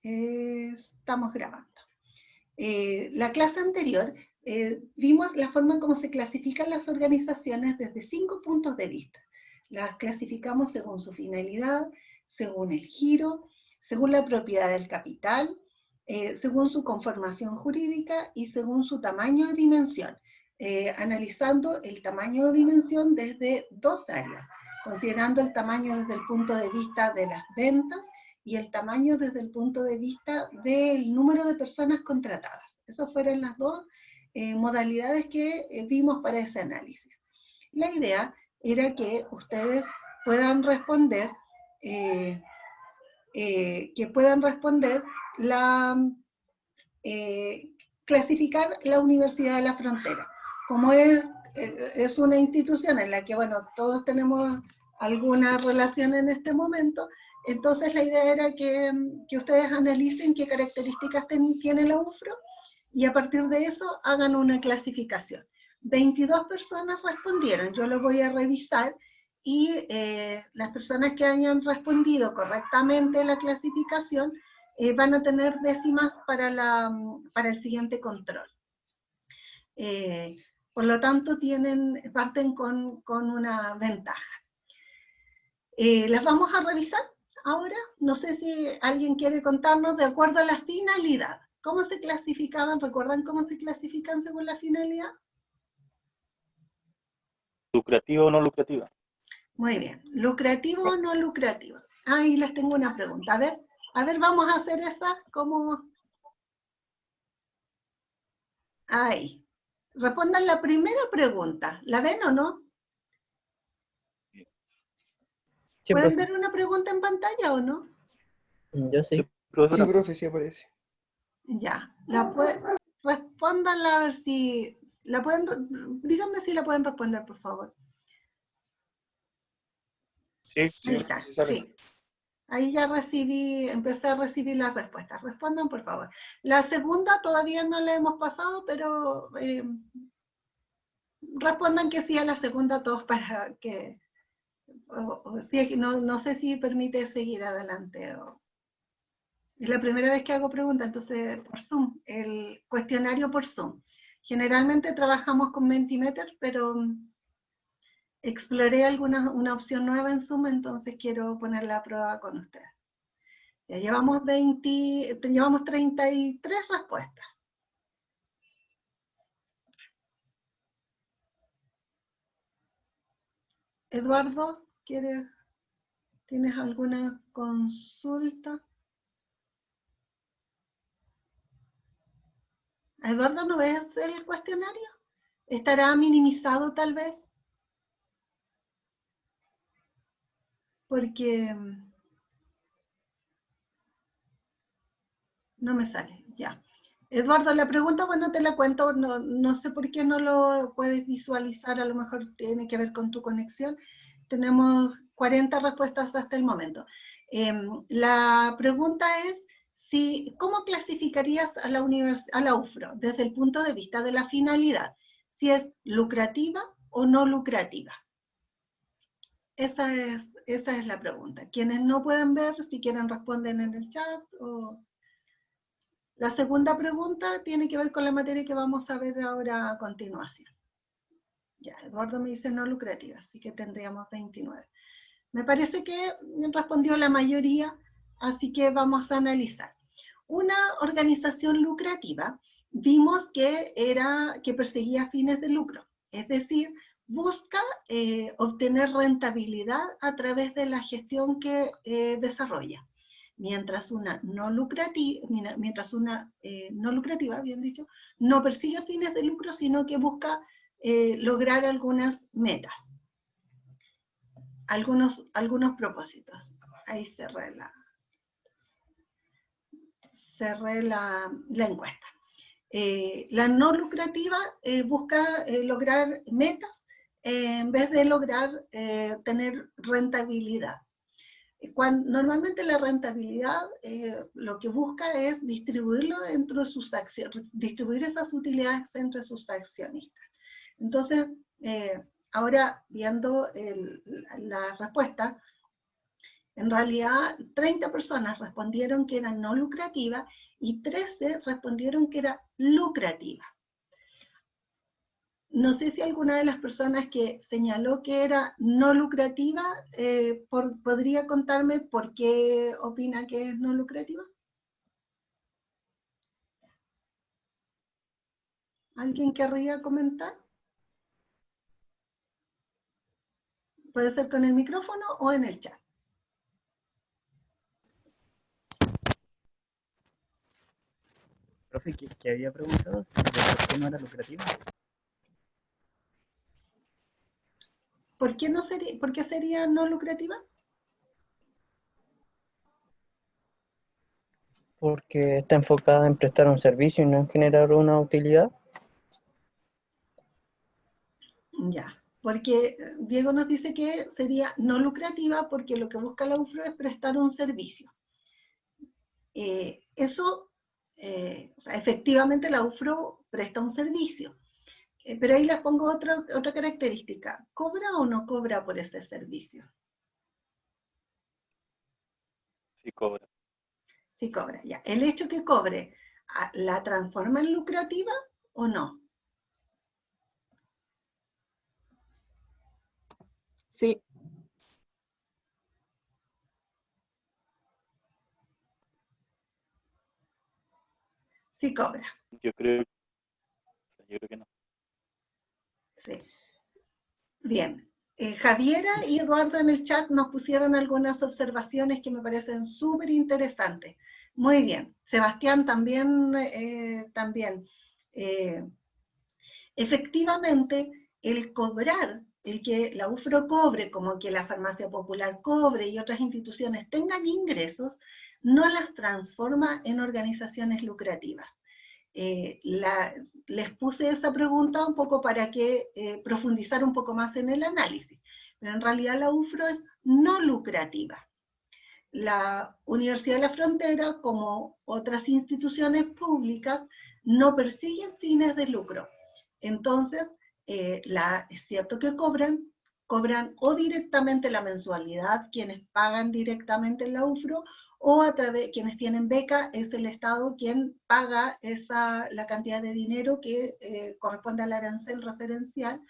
Estamos grabando. La clase anterior vimos la forma en cómo se clasifican las organizaciones desde 5 puntos de vista. Las clasificamos según su finalidad, según el giro, según la propiedad del capital, según su conformación jurídica y según su tamaño y dimensión, analizando el tamaño o dimensión desde 2 áreas, considerando el tamaño desde el punto de vista de las ventas y el tamaño desde el punto de vista del número de personas contratadas. Esas fueron las dos modalidades que vimos para ese análisis. La idea era que ustedes puedan responder, clasificar la Universidad de la Frontera. Como es una institución en la que, bueno, todos tenemos alguna relación en este momento, entonces la idea era que ustedes analicen qué características tiene la UFRO y a partir de eso hagan una clasificación. 22 personas respondieron, yo lo voy a revisar y las personas que hayan respondido correctamente la clasificación van a tener décimas para el siguiente control. Por lo tanto, parten con una ventaja. Las vamos a revisar ahora. No sé si alguien quiere contarnos de acuerdo a la finalidad. ¿Cómo se clasificaban? ¿Recuerdan cómo se clasifican según la finalidad? ¿Lucrativa o no lucrativa? Muy bien. ¿Lucrativo o no lucrativo? Ahí les tengo una pregunta. A ver, vamos a hacer esa como... Ahí. Respondan la primera pregunta. ¿La ven o no? Sí, ¿Pueden profe. ver una pregunta en pantalla o no? Yo sí. Sí, profesora. Sí, profe, sí aparece. Ya. Respóndanla a ver si... díganme si la pueden responder, por favor. Sí. Ahí está, Sí, sale. sí. Ahí ya empecé a recibir las respuestas. Respondan, por favor. La segunda todavía no la hemos pasado, pero respondan que sí a la segunda todos para que... no sé si permite seguir adelante. Es la primera vez que hago preguntas, entonces por Zoom, el cuestionario por Zoom. Generalmente trabajamos con Mentimeter, pero exploré una opción nueva en Zoom, entonces quiero ponerla a prueba con ustedes. Ya llevamos 33 respuestas. Eduardo, ¿tienes alguna consulta? Eduardo, ¿no ves el cuestionario? ¿Estará minimizado tal vez? Porque no me sale, ya. Eduardo, la pregunta, bueno, te la cuento, no sé por qué no lo puedes visualizar, a lo mejor tiene que ver con tu conexión. Tenemos 40 respuestas hasta el momento. La pregunta es, ¿cómo clasificarías a la UFRO desde el punto de vista de la finalidad? Si es lucrativa o no lucrativa. Esa es la pregunta. Quienes no pueden ver, si quieren responden en el chat o... La segunda pregunta tiene que ver con la materia que vamos a ver ahora a continuación. Ya, Eduardo me dice no lucrativa, así que tendríamos 29. Me parece que respondió la mayoría, así que vamos a analizar. Una organización lucrativa, vimos que perseguía fines de lucro, es decir, busca obtener rentabilidad a través de la gestión que desarrolla. Mientras una no lucrativa, bien dicho, no persigue fines de lucro, sino que busca lograr algunas metas, algunos propósitos. Ahí cerré la encuesta. La no lucrativa busca lograr metas en vez de lograr tener rentabilidad. Normalmente la rentabilidad lo que busca es distribuirlo dentro de sus acciones, distribuir esas utilidades entre sus accionistas. Entonces, ahora viendo la respuesta, En realidad, 30 personas respondieron que era no lucrativa y 13 respondieron que era lucrativa. No sé si alguna de las personas que señaló que era no lucrativa podría contarme por qué opina que es no lucrativa. ¿Alguien querría comentar? Puede ser con el micrófono o en el chat. Profe, que había preguntado si por qué no era lucrativa. ¿Por qué, por qué sería no lucrativa? Porque está enfocada en prestar un servicio y no en generar una utilidad. Ya, porque Diego nos dice que sería no lucrativa porque lo que busca la UFRO es prestar un servicio. O sea, efectivamente la UFRO presta un servicio, pero ahí les pongo otra característica. ¿Cobra o no cobra por ese servicio? Sí cobra. Sí cobra, ya. ¿El hecho que cobre la transforma en lucrativa o no? Sí, Sí cobra, Yo creo que no. sí. Bien. Javiera y Eduardo en el chat nos pusieron algunas observaciones que me parecen súper interesantes. Muy bien. Sebastián también. Efectivamente, el cobrar, el que la UFRO cobre, como que la Farmacia Popular cobre y otras instituciones tengan ingresos, no las transforma en organizaciones lucrativas. Les puse esa pregunta un poco para que profundizar un poco más en el análisis, pero en realidad la UFRO es no lucrativa. La Universidad de la Frontera, como otras instituciones públicas, no persiguen fines de lucro. Entonces, es cierto que cobran o directamente la mensualidad, quienes pagan directamente en la UFRO, o a través, quienes tienen beca, es el Estado quien paga la cantidad de dinero que corresponde al arancel referencial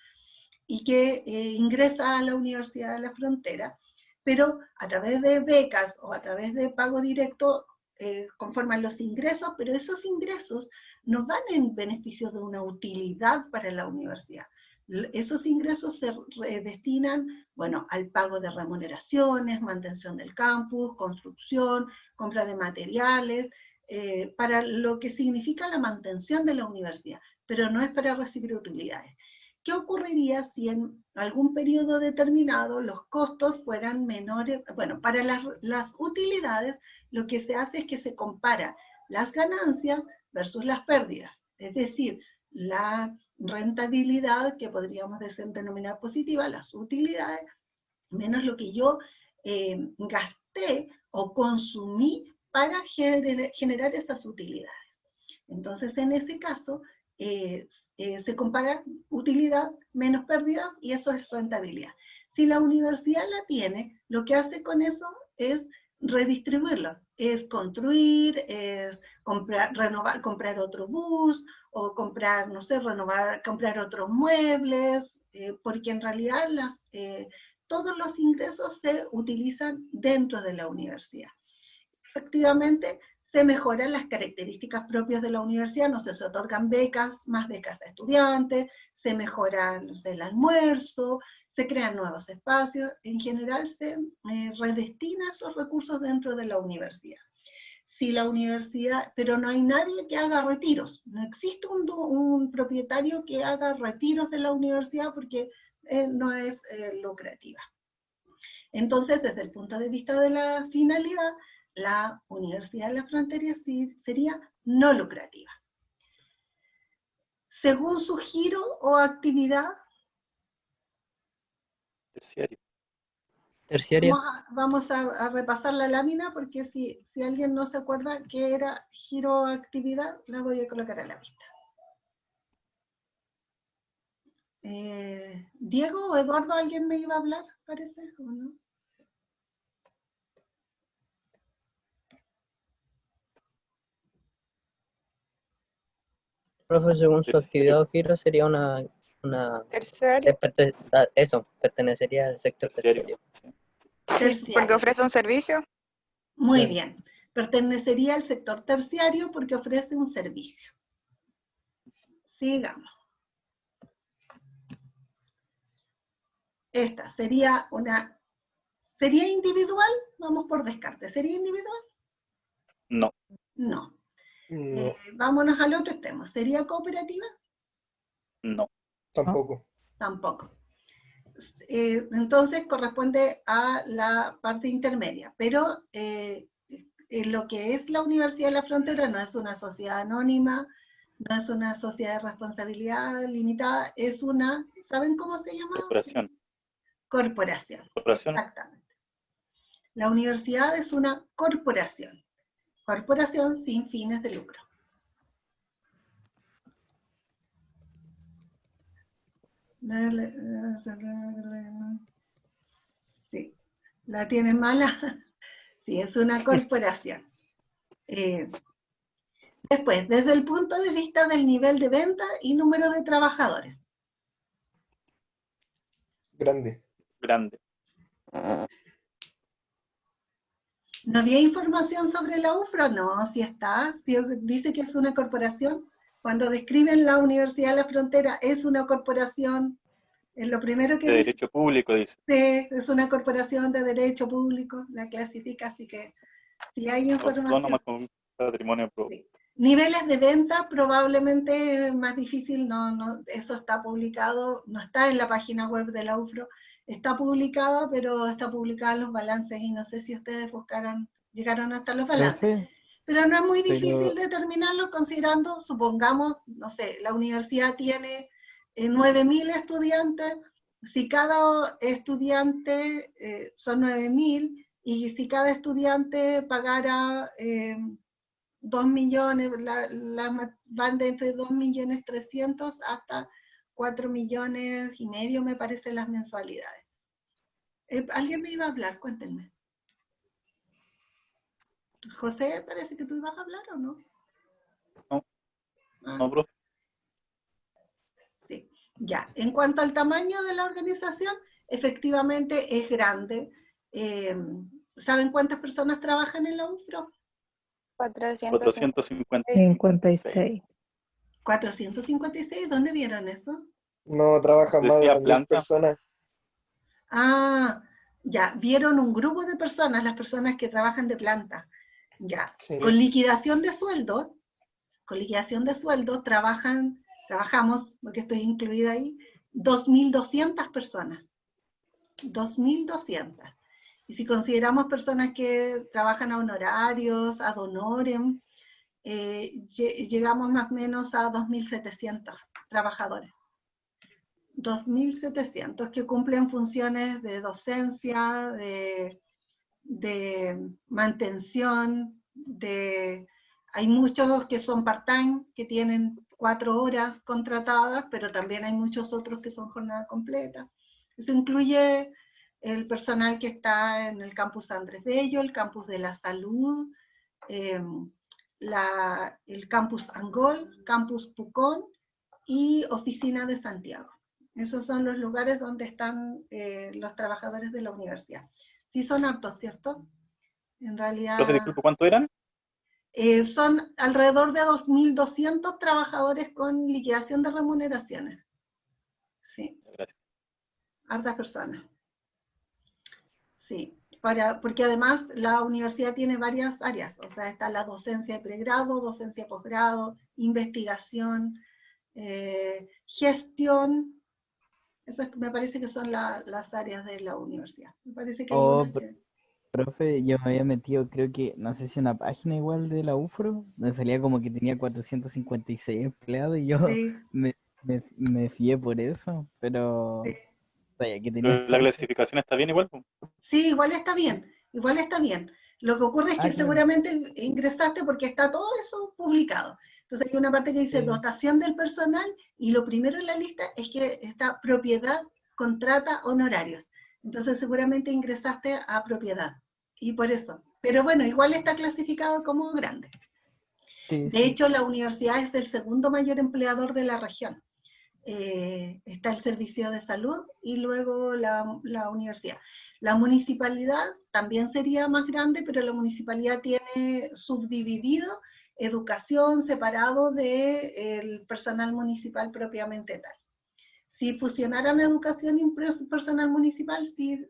y que ingresa a la Universidad de la Frontera, pero a través de becas o a través de pago directo conforman los ingresos, pero esos ingresos no van en beneficio de una utilidad para la universidad. Esos ingresos se destinan, bueno, al pago de remuneraciones, mantención del campus, construcción, compra de materiales, para lo que significa la mantención de la universidad, pero no es para recibir utilidades. ¿Qué ocurriría si en algún periodo determinado los costos fueran menores? Bueno, para las utilidades lo que se hace es que se compara las ganancias versus las pérdidas, es decir, la rentabilidad que podríamos denominar positiva, las utilidades, menos lo que yo gasté o consumí para generar esas utilidades. Entonces, en ese caso, se compara utilidad menos pérdidas y eso es rentabilidad. Si la universidad la tiene, lo que hace con eso es redistribuirlo, es construir, es comprar otro bus o comprar, no sé, comprar otros muebles, porque en realidad todos los ingresos se utilizan dentro de la universidad. Efectivamente, se mejoran las características propias de la universidad, no sé, se otorgan becas, más becas a estudiantes, se mejora, no sé, el almuerzo, se crean nuevos espacios, en general se redestina esos recursos dentro de la universidad. Si la universidad, pero no hay nadie que haga retiros, no existe un propietario que haga retiros de la universidad porque no es lucrativa. Entonces, desde el punto de vista de la finalidad, la Universidad de la Frontera sería no lucrativa. Según su giro o actividad, Terciario. Terciaria. vamos a repasar la lámina porque si alguien no se acuerda qué era giro o actividad, la voy a colocar a la vista. Diego o Eduardo, ¿alguien me iba a hablar? Parece, ¿o no? Profe, según su Terciario. actividad o giro sería una Terciario. eso, pertenecería al sector Terciario. terciario. Sí, Terciario. porque ofrece un servicio. Muy Claro. bien. Pertenecería al sector terciario porque ofrece un servicio. Sigamos. Esta sería una... ¿Sería individual? Vamos por descarte. ¿Sería individual? No. No. No, Vámonos al otro extremo. ¿Sería cooperativa? No. tampoco. Tampoco. Entonces corresponde a la parte intermedia, pero en lo que es la Universidad de la Frontera no es una sociedad anónima, no es una sociedad de responsabilidad limitada, es una, ¿saben cómo se llama? Corporación. Corporación. Corporación. Exactamente. La universidad es una corporación. Corporación sin fines de lucro. Sí, ¿la tienes mala? Sí, es una corporación. Después, desde el punto de vista del nivel de venta y número de trabajadores. Grande. Grande. ¿No había información sobre la UFRO? No, sí está. Sí, dice que es una corporación. Cuando describen la Universidad de la Frontera, es una corporación. Es lo primero que De dice. derecho público, dice. Sí, es una corporación de derecho público, la clasifica, así que si hay información. Autónoma con patrimonio propio. Sí. Niveles de venta probablemente más difícil, eso está publicado, no está en la página web de la UFRO, está publicada, pero está publicada en los balances y no sé si ustedes llegaron hasta los balances. Profe, Pero no es muy pero- difícil determinarlo considerando, supongamos, no sé, la universidad tiene 9.000 estudiantes, si cada estudiante son 9.000 y si cada estudiante pagara 2 millones, van de entre 2.300.000 hasta 4.5 millones, me parece, las mensualidades. ¿Alguien me iba a hablar? Cuéntenme. José, parece que tú ibas a hablar, ¿o no? No. Ah, No, profe. sí. Ya, en cuanto al tamaño de la organización, efectivamente es grande. ¿Saben cuántas personas trabajan en la UFRO? 450. 456. 456, ¿dónde vieron eso? No trabajan más de Decía 2.000 planta. personas. Ah, ya, vieron un grupo de personas, las personas que trabajan de planta. Ya, Sí. con liquidación de sueldos, trabajamos, porque estoy incluida ahí, 2.200 personas. 2.200. Y si consideramos personas que trabajan a honorarios, ad honorem, llegamos más o menos a 2.700 trabajadores. 2.700 que cumplen funciones de docencia, de mantención, hay muchos que son part-time, que tienen 4 horas contratadas, pero también hay muchos otros que son jornada completa. Eso incluye el personal que está en el campus Andrés Bello, el campus de la salud, el campus Angol, campus Pucón y oficina de Santiago. Esos son los lugares donde están los trabajadores de la universidad. Sí son hartos, ¿cierto? En realidad Profe, disculpe, ¿cuánto eran? son alrededor de 2.200 trabajadores con liquidación de remuneraciones. Sí, Gracias. hartas personas. Sí, porque además la universidad tiene varias áreas, o sea, está la docencia de pregrado, docencia de posgrado, investigación, gestión. Esas me parece que son las áreas de la universidad. Me parece que hay Oh, una que... profe, yo me había metido, creo que, no sé si una página igual de la UFRO, me salía como que tenía 456 empleados y yo Sí, me fié por eso, pero sí. sabía que tenía Pero la tanto. clasificación está bien igual, po. Sí, igual está bien, igual está bien. Lo que ocurre es que Claro. seguramente ingresaste porque está todo eso publicado. Entonces hay una parte que dice Sí. dotación del personal y lo primero en la lista es que está propiedad, contrata, honorarios. Entonces seguramente ingresaste a propiedad y por eso. Pero bueno, igual está clasificado como grande. Sí, De sí. hecho, la universidad es el segundo mayor empleador de la región. Está el servicio de salud y luego la universidad. La municipalidad también sería más grande, pero la municipalidad tiene subdividido educación separado del personal municipal propiamente tal. Si fusionaran educación y personal municipal, sí,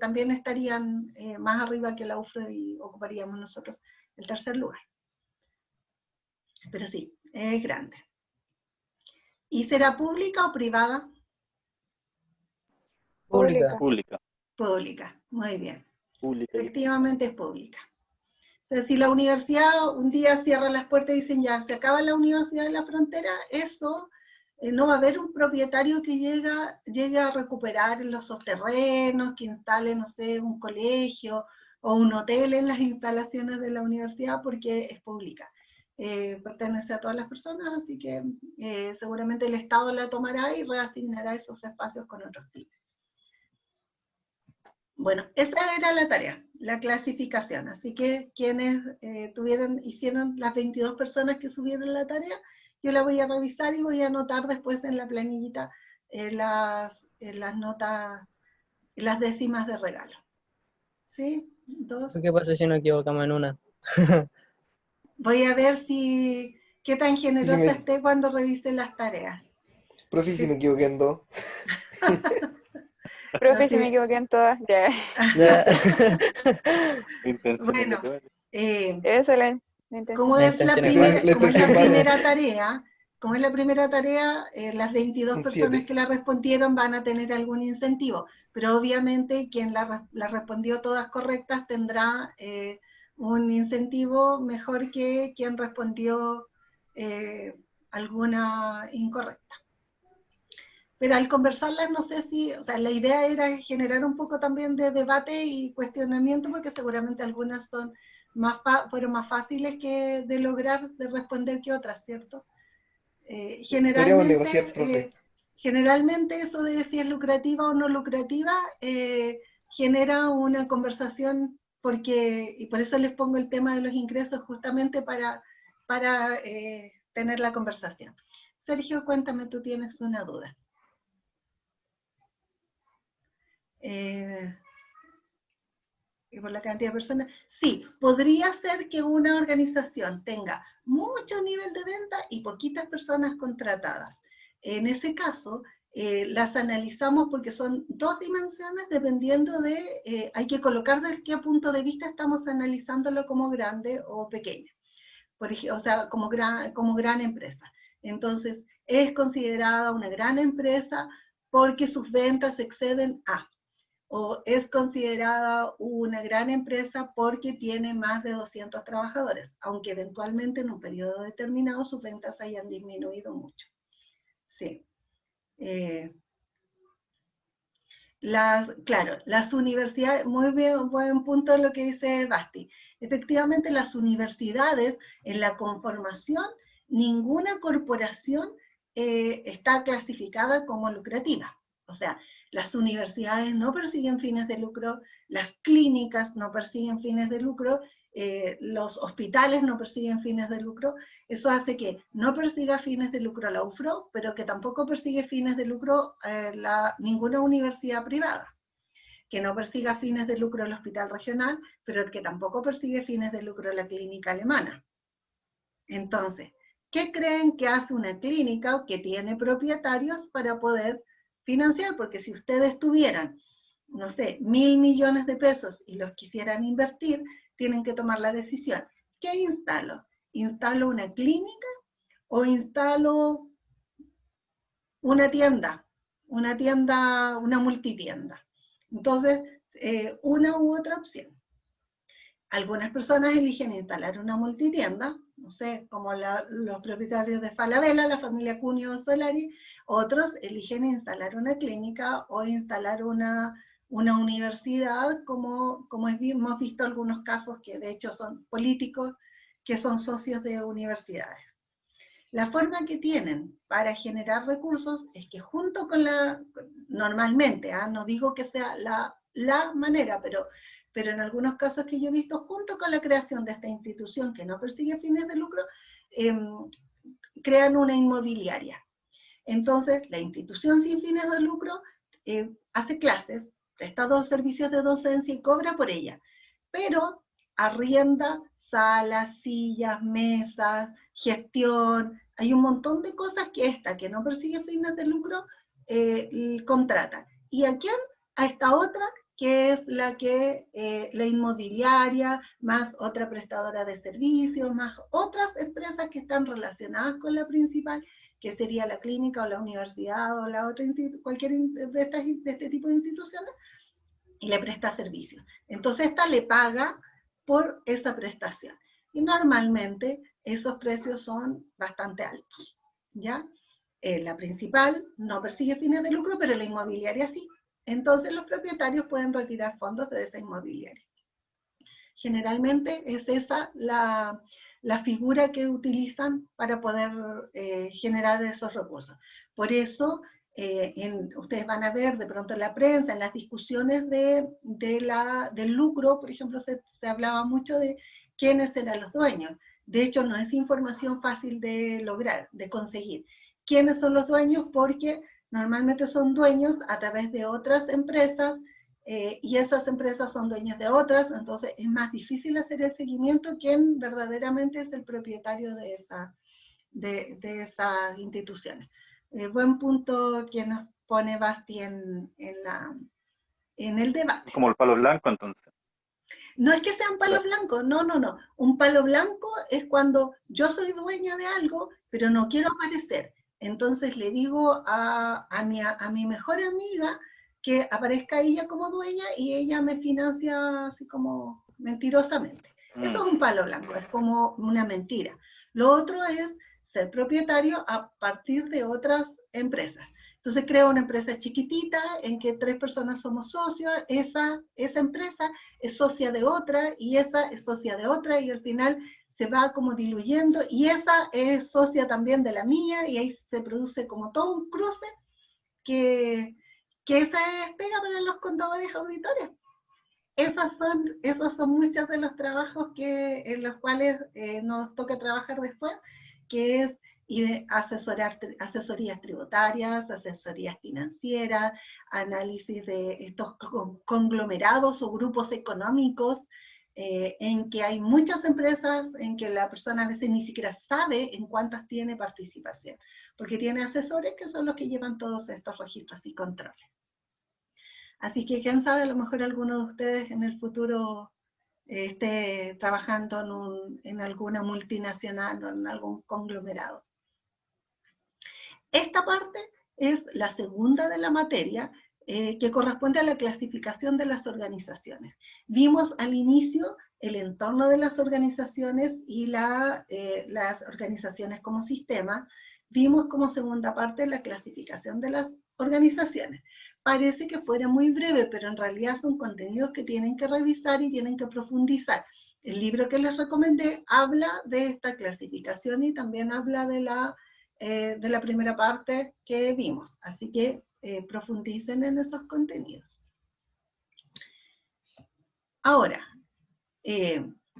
también estarían más arriba que la UFRO y ocuparíamos nosotros el tercer lugar. Pero sí, es grande. ¿Y será pública o privada? Pública. Pública. Pública, muy bien. Pública. Efectivamente es pública. O sea, si la universidad un día cierra las puertas y dicen ya, se acaba la Universidad de la Frontera, eso no va a haber un propietario que llegue a recuperar los terrenos, que instale, no sé, un colegio o un hotel en las instalaciones de la universidad porque es pública. Pertenece a todas las personas, así que seguramente el Estado la tomará y reasignará esos espacios con otros fines. Bueno, esa era la tarea, la clasificación. Así que quienes hicieron las 22 personas que subieron la tarea, yo la voy a revisar y voy a anotar después en la planillita las notas, las décimas de regalo. ¿Sí? 2. ¿Qué pasa si nos equivocamos en una? Voy a ver qué tan generosa me- esté cuando revise las tareas. Profe, si me equivoqué en 2. Profe, Así- si me equivoqué en todas. Ya. Bueno, Esa es la intención. como La es la intención es primera, buena. como es la La intención primera tarea, como es la primera tarea, las 22 Un personas 7. que la respondieron van a tener algún incentivo, pero obviamente quien la respondió todas correctas tendrá un incentivo mejor que quien respondió alguna incorrecta. Pero al conversarlas, no sé si, o sea, la idea era generar un poco también de debate y cuestionamiento, porque seguramente algunas fueron más fáciles de lograr, de responder que otras, ¿cierto? Podríamos negociar, profe. Generalmente eso de si es lucrativa o no lucrativa genera una conversación, y por eso les pongo el tema de los ingresos justamente para tener la conversación. Sergio, cuéntame, tú tienes una duda. Y por la cantidad de personas, sí, podría ser que una organización tenga mucho nivel de venta y poquitas personas contratadas. En ese caso, las analizamos porque son dos dimensiones dependiendo hay que colocar desde qué punto de vista estamos analizándolo como grande o pequeña. Por ejemplo, o sea, como gran empresa. Entonces, es considerada una gran empresa porque sus ventas exceden a, o es considerada una gran empresa porque tiene más de 200 trabajadores, aunque eventualmente en un periodo determinado sus ventas hayan disminuido mucho. Sí. Claro, las universidades, muy bien, buen punto lo que dice Basti. Efectivamente, las universidades en la conformación, ninguna corporación está clasificada como lucrativa. O sea, las universidades no persiguen fines de lucro, las clínicas no persiguen fines de lucro, los hospitales no persiguen fines de lucro. Eso hace que no persiga fines de lucro la UFRO, pero que tampoco persigue fines de lucro ninguna universidad privada. Que no persiga fines de lucro el hospital regional, pero que tampoco persigue fines de lucro la clínica alemana. Entonces, ¿qué creen que hace una clínica que tiene propietarios para poder financiar? Porque si ustedes tuvieran, no sé, 1.000 millones de pesos y los quisieran invertir, tienen que tomar la decisión. ¿Qué instalo? ¿Instalo una clínica o instalo una tienda, una multitienda? Entonces, una u otra opción. Algunas personas eligen instalar una multitienda, no sé, como los propietarios de Falabella, la familia Cuneo Solari. Otros eligen instalar una clínica o instalar una universidad, como hemos visto algunos casos que de hecho son políticos, que son socios de universidades. La forma que tienen para generar recursos es que junto con normalmente, no digo que sea la manera, pero pero en algunos casos que yo he visto, junto con la creación de esta institución que no persigue fines de lucro, crean una inmobiliaria. Entonces, la institución sin fines de lucro hace clases, presta servicios de docencia y cobra por ella, pero arrienda salas, sillas, mesas, gestión, hay un montón de cosas que esta, que no persigue fines de lucro, contrata. ¿Y a quién? A esta otra, que es la inmobiliaria, más otra prestadora de servicios, más otras empresas que están relacionadas con la principal, que sería la clínica o la universidad o la otra, cualquier de este tipo de instituciones, y le presta servicios. Entonces esta le paga por esa prestación. Y normalmente esos precios son bastante altos, ¿ya? La principal no persigue fines de lucro, pero la inmobiliaria sí. Entonces los propietarios pueden retirar fondos de esa inmobiliaria. Generalmente es esa la figura que utilizan para poder generar esos recursos. Por eso, ustedes van a ver de pronto en la prensa, en las discusiones del lucro, por ejemplo, se hablaba mucho de quiénes eran los dueños. De hecho, no es información fácil de lograr, de conseguir. ¿Quiénes son los dueños? Porque normalmente son dueños a través de otras empresas, y esas empresas son dueñas de otras, entonces es más difícil hacer el seguimiento quién verdaderamente es el propietario de esas instituciones. Buen punto que nos pone Basti en el debate. Como el palo blanco, entonces. No es que sea un palo blanco, no. Un palo blanco es cuando yo soy dueña de algo, pero no quiero aparecer. Entonces le digo a mi mejor amiga que aparezca ella como dueña y ella me financia así como mentirosamente. Eso es un palo blanco, es como una mentira. Lo otro es ser propietario a partir de otras empresas. Entonces creo una empresa chiquitita en que 3 personas somos socios, esa empresa es socia de otra y esa es socia de otra y al final se va como diluyendo y esa es socia también de la mía y ahí se produce como todo un cruce que esa es pega para los contadores auditores. Esos son muchos de los trabajos en los cuales nos toca trabajar después, que es asesorías tributarias, asesorías financieras, análisis de estos conglomerados o grupos económicos, en que hay muchas empresas en que la persona a veces ni siquiera sabe en cuántas tiene participación, porque tiene asesores que son los que llevan todos estos registros y controles. Así que quién sabe, a lo mejor alguno de ustedes en el futuro esté trabajando en alguna multinacional o en algún conglomerado. Esta parte es la segunda de la materia, que corresponde a la clasificación de las organizaciones. Vimos al inicio el entorno de las organizaciones y las organizaciones como sistema. Vimos como segunda parte la clasificación de las organizaciones. Parece que fuera muy breve, pero en realidad son contenidos que tienen que revisar y tienen que profundizar. El libro que les recomendé habla de esta clasificación y también habla de la primera parte que vimos. Así que profundicen en esos contenidos. Ahora,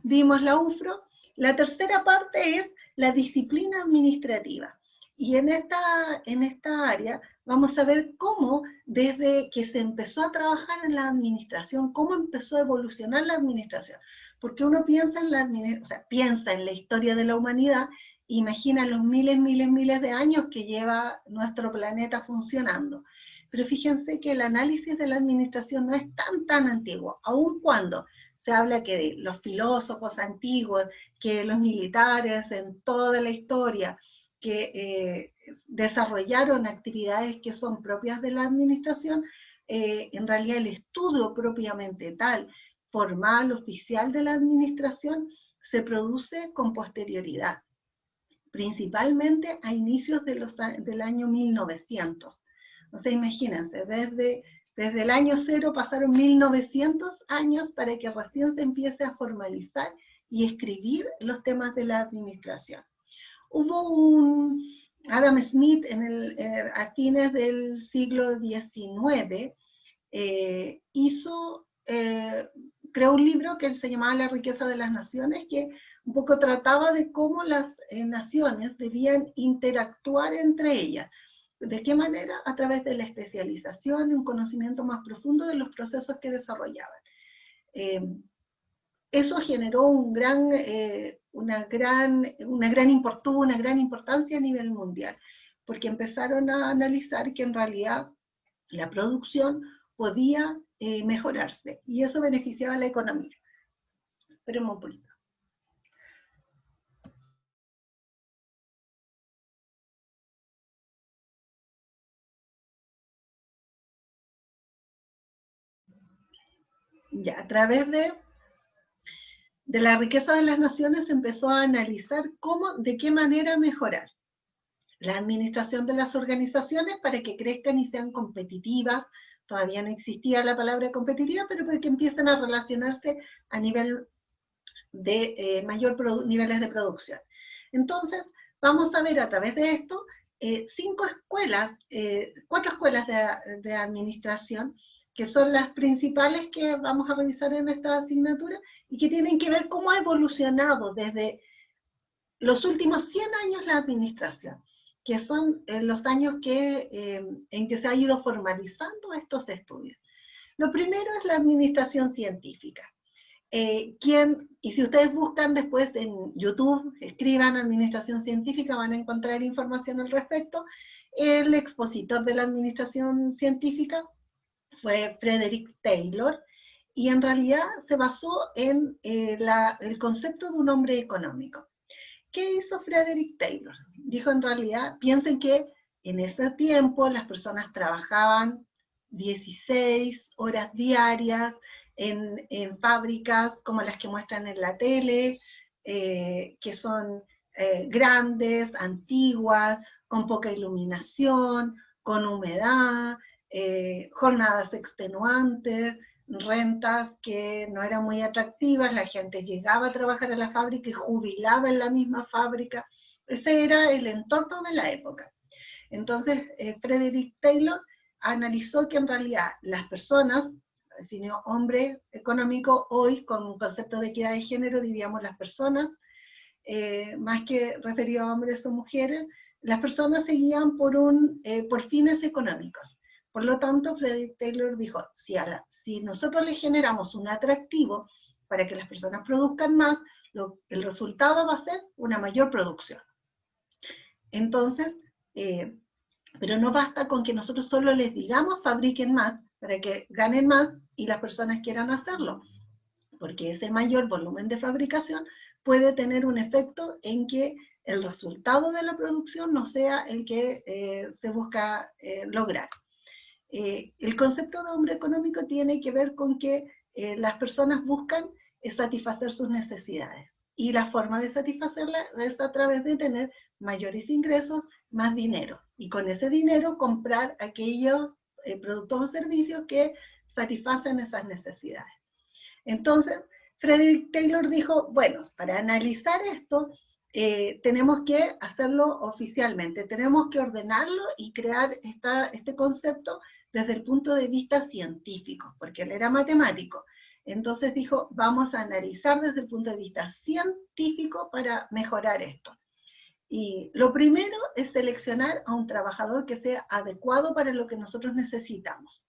vimos la UFRO. La tercera parte es la disciplina administrativa. Y en esta área vamos a ver cómo desde que se empezó a trabajar en la administración, cómo empezó a evolucionar la administración. Porque uno piensa piensa en la historia de la humanidad, imagina los miles de años que lleva nuestro planeta funcionando. Pero fíjense que el análisis de la administración no es tan antiguo, aun cuando se habla que de los filósofos antiguos, que los militares en toda la historia, que desarrollaron actividades que son propias de la administración, en realidad el estudio propiamente tal, formal, oficial de la administración, se produce con posterioridad, principalmente a inicios del año 1900. O sea, imagínense, desde el año 0 pasaron 1900 años para que recién se empiece a formalizar y escribir los temas de la administración. Hubo un Adam Smith a fines creó creó un libro que se llamaba La riqueza de las naciones, que un poco trataba de cómo las naciones debían interactuar entre ellas. ¿De qué manera? A través de la especialización y un conocimiento más profundo de los procesos que desarrollaban. Eso generó una gran importancia a nivel mundial, porque empezaron a analizar que en realidad la producción podía mejorarse, y eso beneficiaba a la economía. Esperemos un poquito. Ya, a través de la riqueza de las naciones se empezó a analizar de qué manera mejorar la administración de las organizaciones para que crezcan y sean competitivas. Todavía no existía la palabra competitiva, pero para que empiecen a relacionarse a nivel de niveles de producción. Entonces, vamos a ver a través de esto 4 escuelas de administración, que son las principales que vamos a revisar en esta asignatura, y que tienen que ver cómo ha evolucionado desde los últimos 100 años la administración, que son los años en que se ha ido formalizando estos estudios. Lo primero es la administración científica. Y si ustedes buscan después en YouTube, escriban administración científica, van a encontrar información al respecto. El expositor de la administración científica fue Frederick Taylor, y en realidad se basó en el concepto de un hombre económico. ¿Qué hizo Frederick Taylor? Dijo, en realidad, piensen que en ese tiempo las personas trabajaban 16 horas diarias en fábricas como las que muestran en la tele, que son grandes, antiguas, con poca iluminación, con humedad, jornadas extenuantes, rentas que no eran muy atractivas, la gente llegaba a trabajar a la fábrica y jubilaba en la misma fábrica. Ese era el entorno de la época. Entonces, Frederick Taylor analizó que en realidad las personas, definió hombre económico, hoy con un concepto de equidad de género diríamos las personas, más que referido a hombres o mujeres, las personas se guían por fines económicos. Por lo tanto, Frederick Taylor dijo, si nosotros le generamos un atractivo para que las personas produzcan más, el resultado va a ser una mayor producción. Entonces, pero no basta con que nosotros solo les digamos fabriquen más para que ganen más y las personas quieran hacerlo, porque ese mayor volumen de fabricación puede tener un efecto en que el resultado de la producción no sea el que se busca lograr. El concepto de hombre económico tiene que ver con que las personas buscan satisfacer sus necesidades, y la forma de satisfacerlas es a través de tener mayores ingresos, más dinero, y con ese dinero comprar aquellos productos o servicios que satisfacen esas necesidades. Entonces, Frederick Taylor dijo, bueno, para analizar esto, tenemos que hacerlo oficialmente, tenemos que ordenarlo y crear este concepto desde el punto de vista científico, porque él era matemático. Entonces dijo, vamos a analizar desde el punto de vista científico para mejorar esto. Y lo primero es seleccionar a un trabajador que sea adecuado para lo que nosotros necesitamos.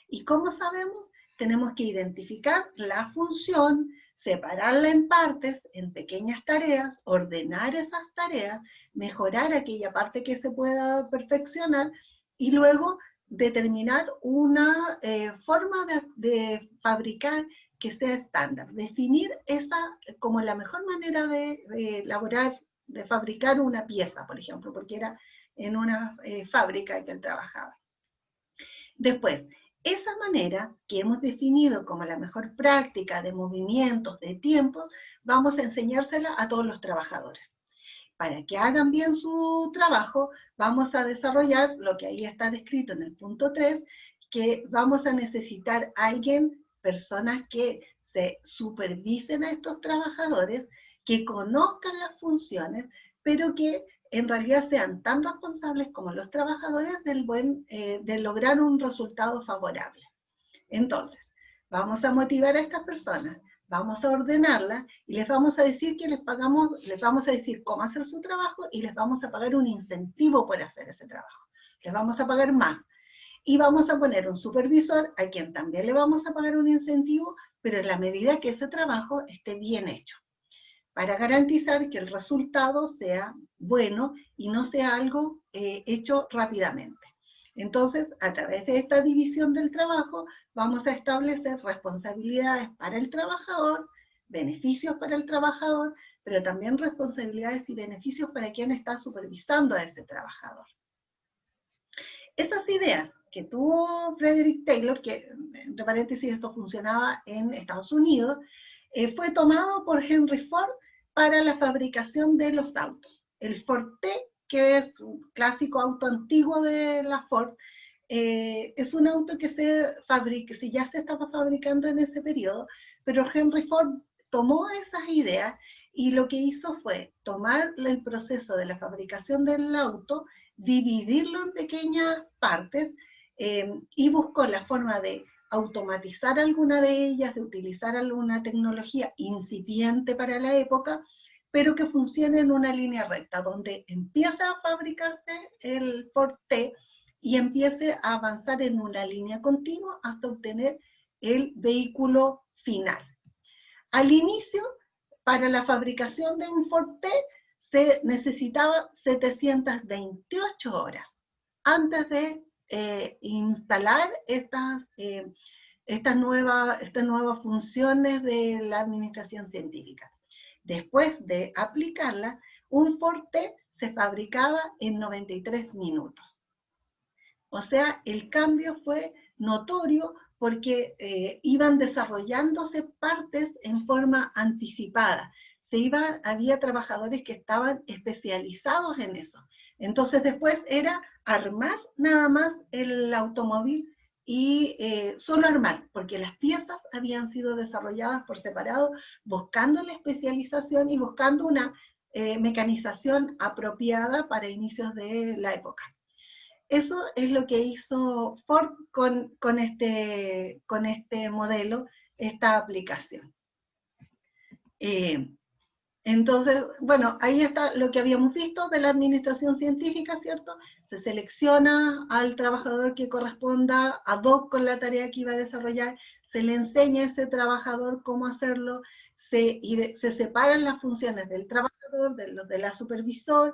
¿Y cómo sabemos? Tenemos que identificar la función, separarla en partes, en pequeñas tareas, ordenar esas tareas, mejorar aquella parte que se pueda perfeccionar, y luego determinar una forma de fabricar que sea estándar, definir esa como la mejor manera de elaborar, de fabricar una pieza, por ejemplo, porque era en una fábrica que él trabajaba. Después, esa manera que hemos definido como la mejor práctica de movimientos, de tiempos, vamos a enseñársela a todos los trabajadores. Para que hagan bien su trabajo, vamos a desarrollar lo que ahí está descrito en el punto 3, que vamos a necesitar personas que se supervisen a estos trabajadores, que conozcan las funciones, pero que en realidad sean tan responsables como los trabajadores de lograr un resultado favorable. Entonces, Vamos a motivar a estas personas, vamos a ordenarlas y les vamos a decir que les pagamos, les vamos a decir cómo hacer su trabajo y les vamos a pagar un incentivo por hacer ese trabajo. Les vamos a pagar más. Y vamos a poner un supervisor a quien también le vamos a pagar un incentivo, pero en la medida que ese trabajo esté bien hecho, para garantizar que el resultado sea bueno y no sea algo hecho rápidamente. Entonces, a través de esta división del trabajo, vamos a establecer responsabilidades para el trabajador, beneficios para el trabajador, pero también responsabilidades y beneficios para quien está supervisando a ese trabajador. Esas ideas que tuvo Frederick Taylor, que entre paréntesis esto funcionaba en Estados Unidos, fue tomado por Henry Ford para la fabricación de los autos. El Ford T, que es un clásico auto antiguo de la Ford, es un auto que ya se estaba fabricando en ese periodo, pero Henry Ford tomó esas ideas y lo que hizo fue tomar el proceso de la fabricación del auto, dividirlo en pequeñas partes y buscó la forma de automatizar alguna de ellas, de utilizar alguna tecnología incipiente para la época, pero que funcione en una línea recta, donde empieza a fabricarse el Ford T y empiece a avanzar en una línea continua hasta obtener el vehículo final. Al inicio, para la fabricación de un Ford T, se necesitaba 728 horas antes de instalar estas nuevas funciones de la administración científica. Después de aplicarla, un Ford T se fabricaba en 93 minutos. O sea, el cambio fue notorio porque iban desarrollándose partes en forma anticipada. Había trabajadores que estaban especializados en eso. Entonces después era armar nada más el automóvil y solo armar, porque las piezas habían sido desarrolladas por separado, buscando la especialización y buscando una mecanización apropiada para inicios de la época. Eso es lo que hizo Ford con este modelo, esta aplicación. Entonces, bueno, ahí está lo que habíamos visto de la administración científica, ¿cierto? Se selecciona al trabajador que corresponda ad hoc con la tarea que iba a desarrollar, se le enseña a ese trabajador cómo hacerlo, se separan las funciones del trabajador, de la supervisión,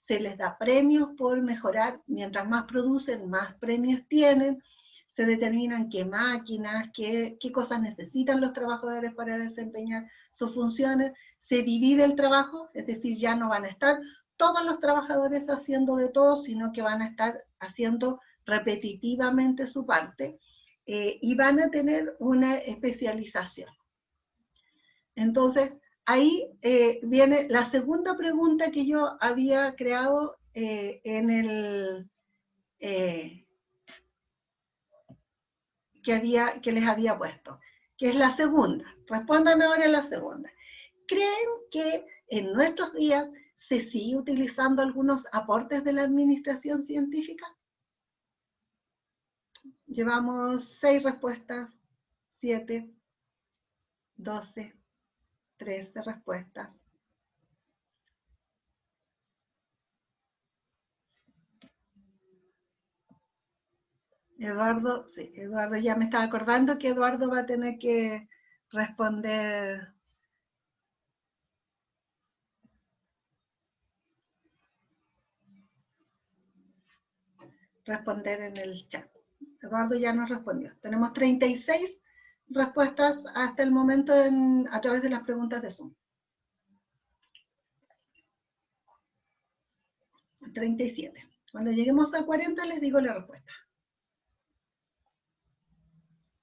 se les da premios por mejorar, mientras más producen, más premios tienen, se determinan qué máquinas, qué cosas necesitan los trabajadores para desempeñar sus funciones, se divide el trabajo, es decir, ya no van a estar todos los trabajadores haciendo de todo, sino que van a estar haciendo repetitivamente su parte y van a tener una especialización. Entonces, ahí viene la segunda pregunta que yo había creado que les había puesto, que es la segunda. Respondan ahora la segunda. ¿Creen que en nuestros días se sigue utilizando algunos aportes de la administración científica? Llevamos 6 respuestas, 7, 12, 13 respuestas. Eduardo, sí, Eduardo, ya me estaba acordando que Eduardo va a tener que responder en el chat. Eduardo ya nos respondió. Tenemos 36 respuestas hasta el momento a través de las preguntas de Zoom. 37. Cuando lleguemos a 40 les digo la respuesta.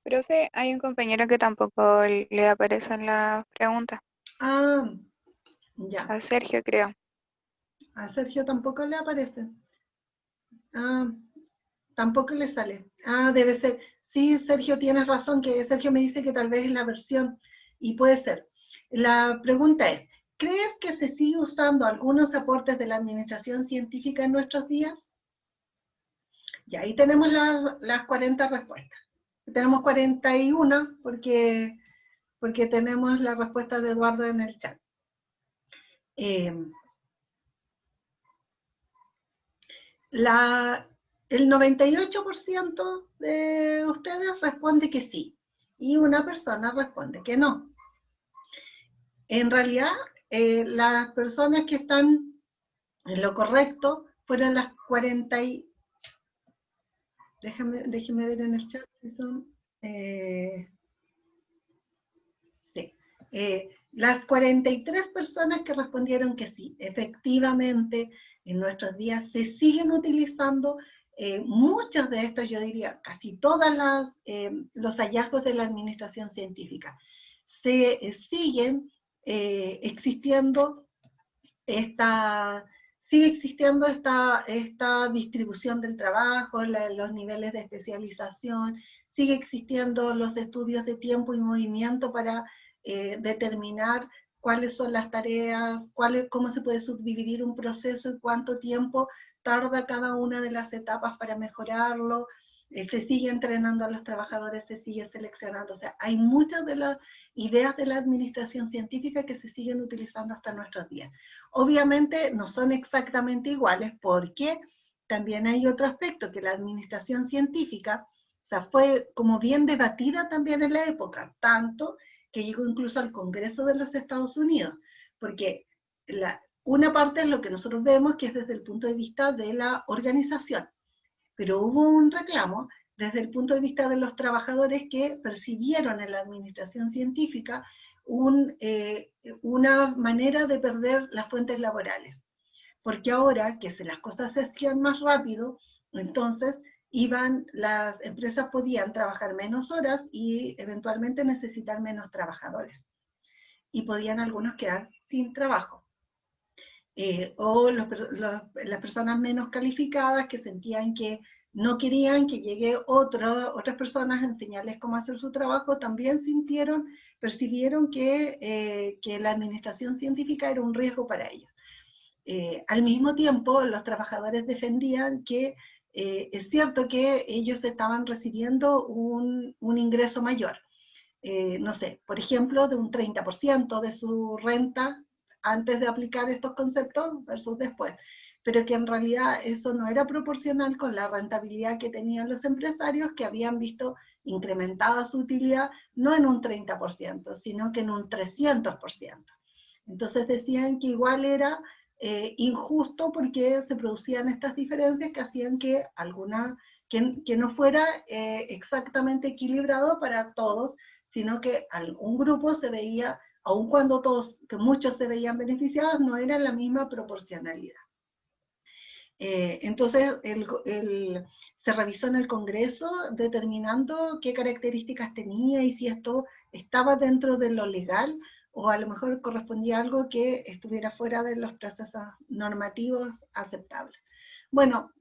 Profe, hay un compañero que tampoco le aparecen las preguntas. Ah, ya. A Sergio, creo. A Sergio tampoco le aparece. Ah, tampoco le sale. Ah, debe ser. Sí, Sergio, tienes razón, que Sergio me dice que tal vez es la versión, y puede ser. La pregunta es, ¿crees que se sigue usando algunos aportes de la administración científica en nuestros días? Y ahí tenemos las 40 respuestas. Tenemos 41 porque tenemos la respuesta de Eduardo en el chat. El 98% de ustedes responde que sí, y una persona responde que no. En realidad, las personas que están en lo correcto fueron las 40 y... Déjeme ver en el chat si son... sí. Las 43 personas que respondieron que sí, efectivamente, en nuestros días se siguen utilizando muchos de estos, yo diría, casi todos los hallazgos de la administración científica. Siguen existiendo sigue existiendo esta distribución del trabajo, los niveles de especialización, sigue existiendo los estudios de tiempo y movimiento para determinar cuáles son las tareas, cómo se puede subdividir un proceso y cuánto tiempo tarda cada una de las etapas para mejorarlo. Se sigue entrenando a los trabajadores, se sigue seleccionando. O sea, hay muchas de las ideas de la administración científica que se siguen utilizando hasta nuestros días. Obviamente no son exactamente iguales porque también hay otro aspecto, que la administración científica, o sea, fue como bien debatida también en la época, tanto que llegó incluso al Congreso de los Estados Unidos, porque una parte es lo que nosotros vemos, que es desde el punto de vista de la organización, pero hubo un reclamo desde el punto de vista de los trabajadores que percibieron en la administración científica una manera de perder las fuentes laborales. Porque ahora que las cosas se hacían más rápido, entonces las empresas podían trabajar menos horas y eventualmente necesitar menos trabajadores. Y podían algunos quedar sin trabajo. O las personas menos calificadas que sentían que no querían que llegue otras personas a enseñarles cómo hacer su trabajo, también percibieron que la administración científica era un riesgo para ellos. Al mismo tiempo, los trabajadores defendían que es cierto que ellos estaban recibiendo un ingreso mayor. No sé, por ejemplo, de un 30% de su renta antes de aplicar estos conceptos versus después, pero que en realidad eso no era proporcional con la rentabilidad que tenían los empresarios, que habían visto incrementada su utilidad no en un 30%, sino que en un 300%. Entonces decían que igual era injusto porque se producían estas diferencias que hacían que no fuera exactamente equilibrado para todos, sino que un grupo se veía, aun cuando muchos se veían beneficiados, no era la misma proporcionalidad. Entonces se revisó en el Congreso determinando qué características tenía y si esto estaba dentro de lo legal o a lo mejor correspondía a algo que estuviera fuera de los procesos normativos aceptables. Bueno,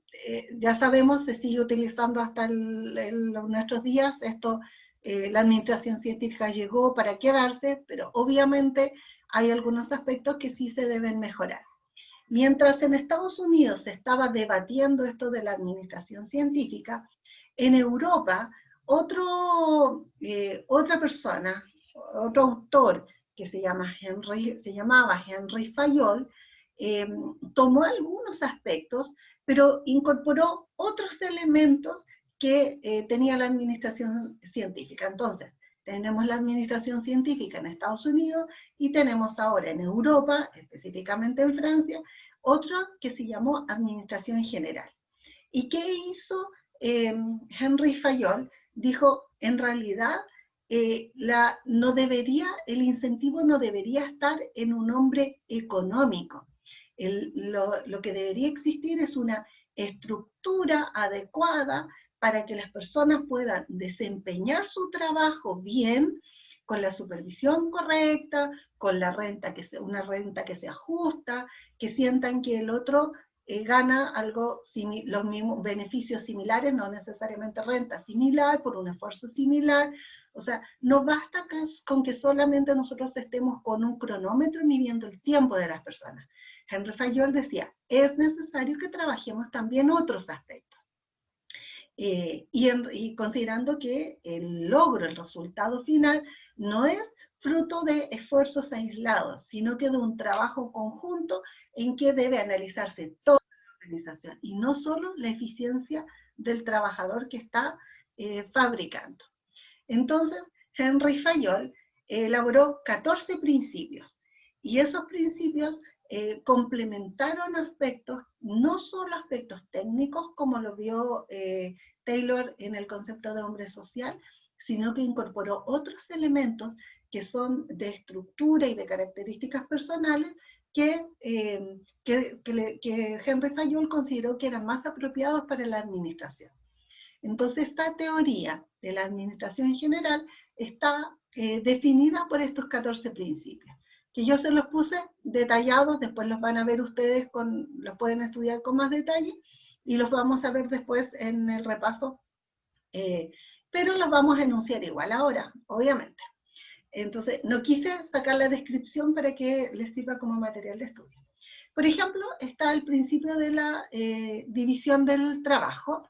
ya sabemos, se sigue utilizando hasta nuestros días. La administración científica llegó para quedarse, pero obviamente hay algunos aspectos que sí se deben mejorar. Mientras en Estados Unidos se estaba debatiendo esto de la administración científica, en Europa otra persona, otro autor que se llamaba Henry Fayol, tomó algunos aspectos, pero incorporó otros elementos que tenía la administración científica. Entonces, tenemos la administración científica en Estados Unidos y tenemos ahora en Europa, específicamente en Francia, otro que se llamó administración general. ¿Y qué hizo Henry Fayol? Dijo, en realidad, el incentivo no debería estar en un nombre económico. Lo que debería existir es una estructura adecuada para que las personas puedan desempeñar su trabajo bien, con la supervisión correcta, con una renta que se ajusta, que sientan que el otro gana los mismos beneficios similares, no necesariamente renta similar, por un esfuerzo similar. O sea, no basta con que solamente nosotros estemos con un cronómetro midiendo el tiempo de las personas. Henry Fayol decía, es necesario que trabajemos también otros aspectos. Y considerando que el logro, el resultado final, no es fruto de esfuerzos aislados, sino que de un trabajo conjunto en que debe analizarse toda la organización y no solo la eficiencia del trabajador que está fabricando. Entonces, Henry Fayol elaboró 14 principios y esos principios complementaron aspectos, no solo aspectos técnicos como lo vio Taylor en el concepto de hombre social, sino que incorporó otros elementos que son de estructura y de características personales que Henry Fayol consideró que eran más apropiados para la administración. Entonces, esta teoría de la administración en general está definida por estos 14 principios, que yo se los puse detallados, después los van a ver ustedes, los pueden estudiar con más detalle, y los vamos a ver después en el repaso, pero los vamos a enunciar igual ahora, obviamente. Entonces, no quise sacar la descripción para que les sirva como material de estudio. Por ejemplo, está el principio de la división del trabajo,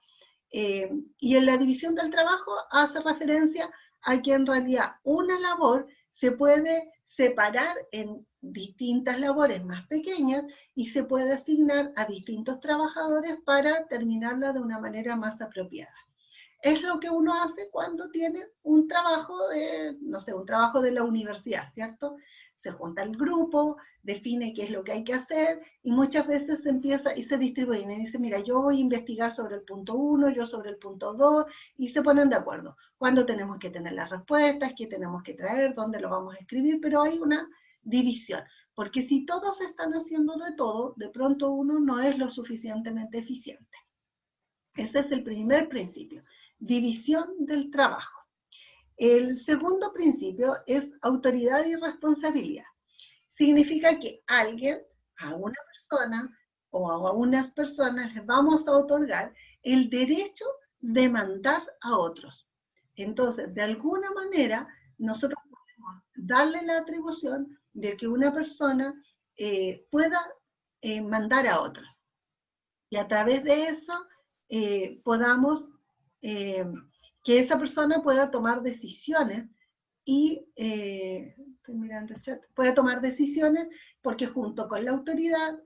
y en la división del trabajo hace referencia a que en realidad una labor se puede separar en distintas labores más pequeñas y se puede asignar a distintos trabajadores para terminarla de una manera más apropiada. Es lo que uno hace cuando tiene un trabajo de, no sé, un trabajo de la universidad, ¿cierto? Se junta el grupo, define qué es lo que hay que hacer, y muchas veces se empieza y se distribuye, y dice, mira, yo voy a investigar sobre el punto 1, yo sobre el punto 2, y se ponen de acuerdo. Cuándo tenemos que tener las respuestas, qué tenemos que traer, dónde lo vamos a escribir, pero hay una división. Porque si todos están haciendo de todo, de pronto uno no es lo suficientemente eficiente. Ese es el primer principio, división del trabajo. El segundo principio es autoridad y responsabilidad. Significa que alguien, a una persona o a unas personas les vamos a otorgar el derecho de mandar a otros. Entonces, de alguna manera, nosotros podemos darle la atribución de que una persona pueda mandar a otros. Y a través de eso podamos que esa persona pueda tomar decisiones y, estoy mirando el chat, pueda tomar decisiones porque junto con la autoridad,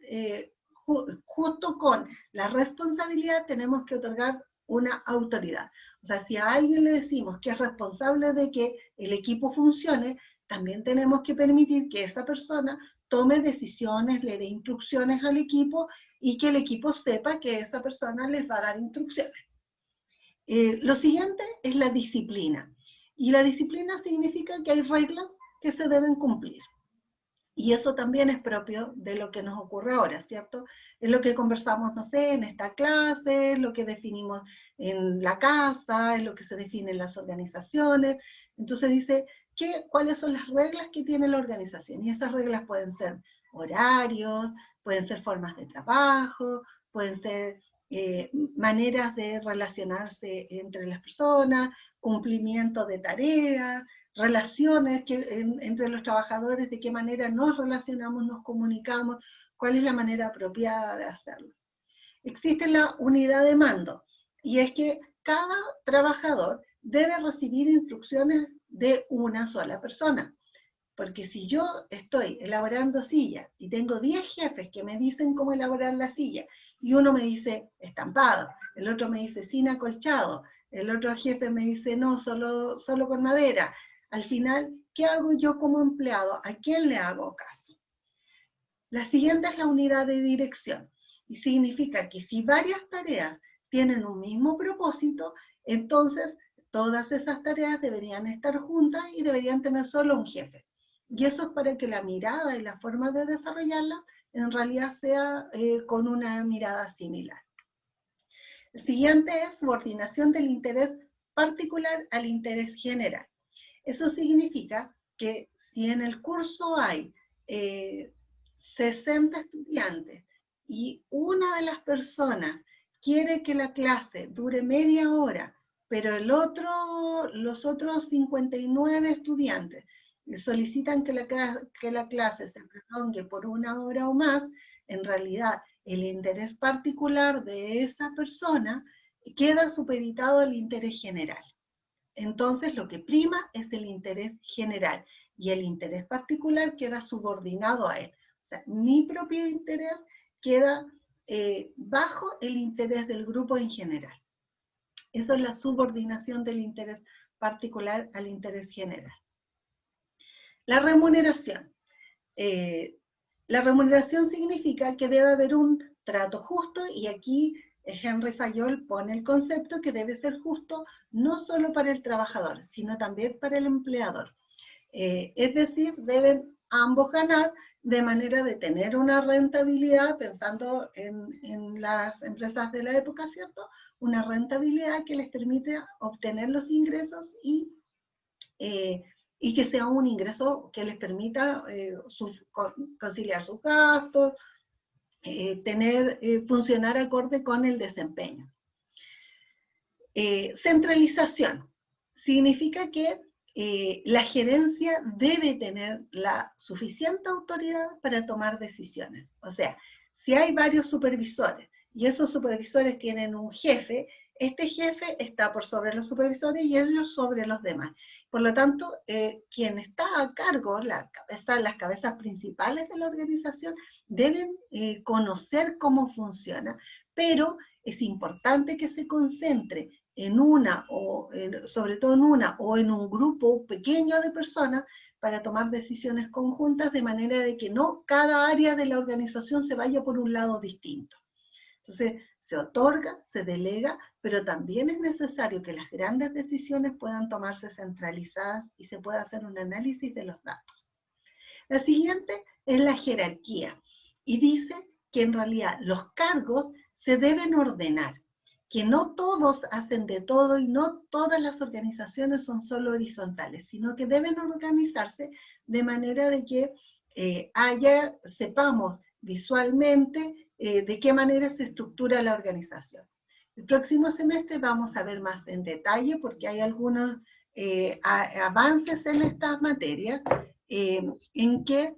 junto con la responsabilidad, tenemos que otorgar una autoridad. O sea, si a alguien le decimos que es responsable de que el equipo funcione, también tenemos que permitir que esa persona tome decisiones, le dé instrucciones al equipo y que el equipo sepa que esa persona les va a dar instrucciones. Lo siguiente es la disciplina. Y la disciplina significa que hay reglas que se deben cumplir. Y eso también es propio de lo que nos ocurre ahora, ¿cierto? Es lo que conversamos, no sé, en esta clase, es lo que definimos en la casa, es lo que se define en las organizaciones. Entonces dice, ¿cuáles son las reglas que tiene la organización? Y esas reglas pueden ser horarios, pueden ser formas de trabajo, pueden ser maneras de relacionarse entre las personas, cumplimiento de tareas, relaciones entre los trabajadores, de qué manera nos relacionamos, nos comunicamos, cuál es la manera apropiada de hacerlo. Existe la unidad de mando, y es que cada trabajador debe recibir instrucciones de una sola persona. Porque si yo estoy elaborando sillas y tengo 10 jefes que me dicen cómo elaborar la silla, y uno me dice estampado, el otro me dice sin acolchado, el otro jefe me dice no, solo con madera, al final, ¿qué hago yo como empleado? ¿A quién le hago caso? La siguiente es la unidad de dirección, y significa que si varias tareas tienen un mismo propósito, entonces todas esas tareas deberían estar juntas y deberían tener solo un jefe. Y eso es para que la mirada y la forma de desarrollarla en realidad sea con una mirada similar. El siguiente es subordinación del interés particular al interés general. Eso significa que si en el curso hay 60 estudiantes y una de las personas quiere que la clase dure media hora, pero los otros 59 estudiantes solicitan que la clase se prolongue por 1 hora o más, en realidad el interés particular de esa persona queda supeditado al interés general. Entonces lo que prima es el interés general y el interés particular queda subordinado a él. O sea, mi propio interés queda bajo el interés del grupo en general. Esa es la subordinación del interés particular al interés general. La remuneración. La remuneración significa que debe haber un trato justo, y aquí Henry Fayol pone el concepto que debe ser justo no solo para el trabajador, sino también para el empleador. Es decir, deben ambos ganar de manera de tener una rentabilidad, pensando en las empresas de la época, ¿cierto? Una rentabilidad que les permite obtener los ingresos y que sea un ingreso que les permita conciliar sus gastos, funcionar acorde con el desempeño. Centralización significa que la gerencia debe tener la suficiente autoridad para tomar decisiones. O sea, si hay varios supervisores y esos supervisores tienen un jefe, este jefe está por sobre los supervisores y ellos sobre los demás. Por lo tanto, quien está a cargo, las cabezas principales de la organización, deben conocer cómo funciona, pero es importante que se concentre en una, sobre todo en una, o en un grupo pequeño de personas para tomar decisiones conjuntas, de manera de que no cada área de la organización se vaya por un lado distinto. Entonces, se otorga, se delega, pero también es necesario que las grandes decisiones puedan tomarse centralizadas y se pueda hacer un análisis de los datos. La siguiente es la jerarquía, y dice que en realidad los cargos se deben ordenar, que no todos hacen de todo y no todas las organizaciones son solo horizontales, sino que deben organizarse de manera de que sepamos visualmente de qué manera se estructura la organización. El próximo semestre vamos a ver más en detalle, porque hay algunos avances en estas materias, en que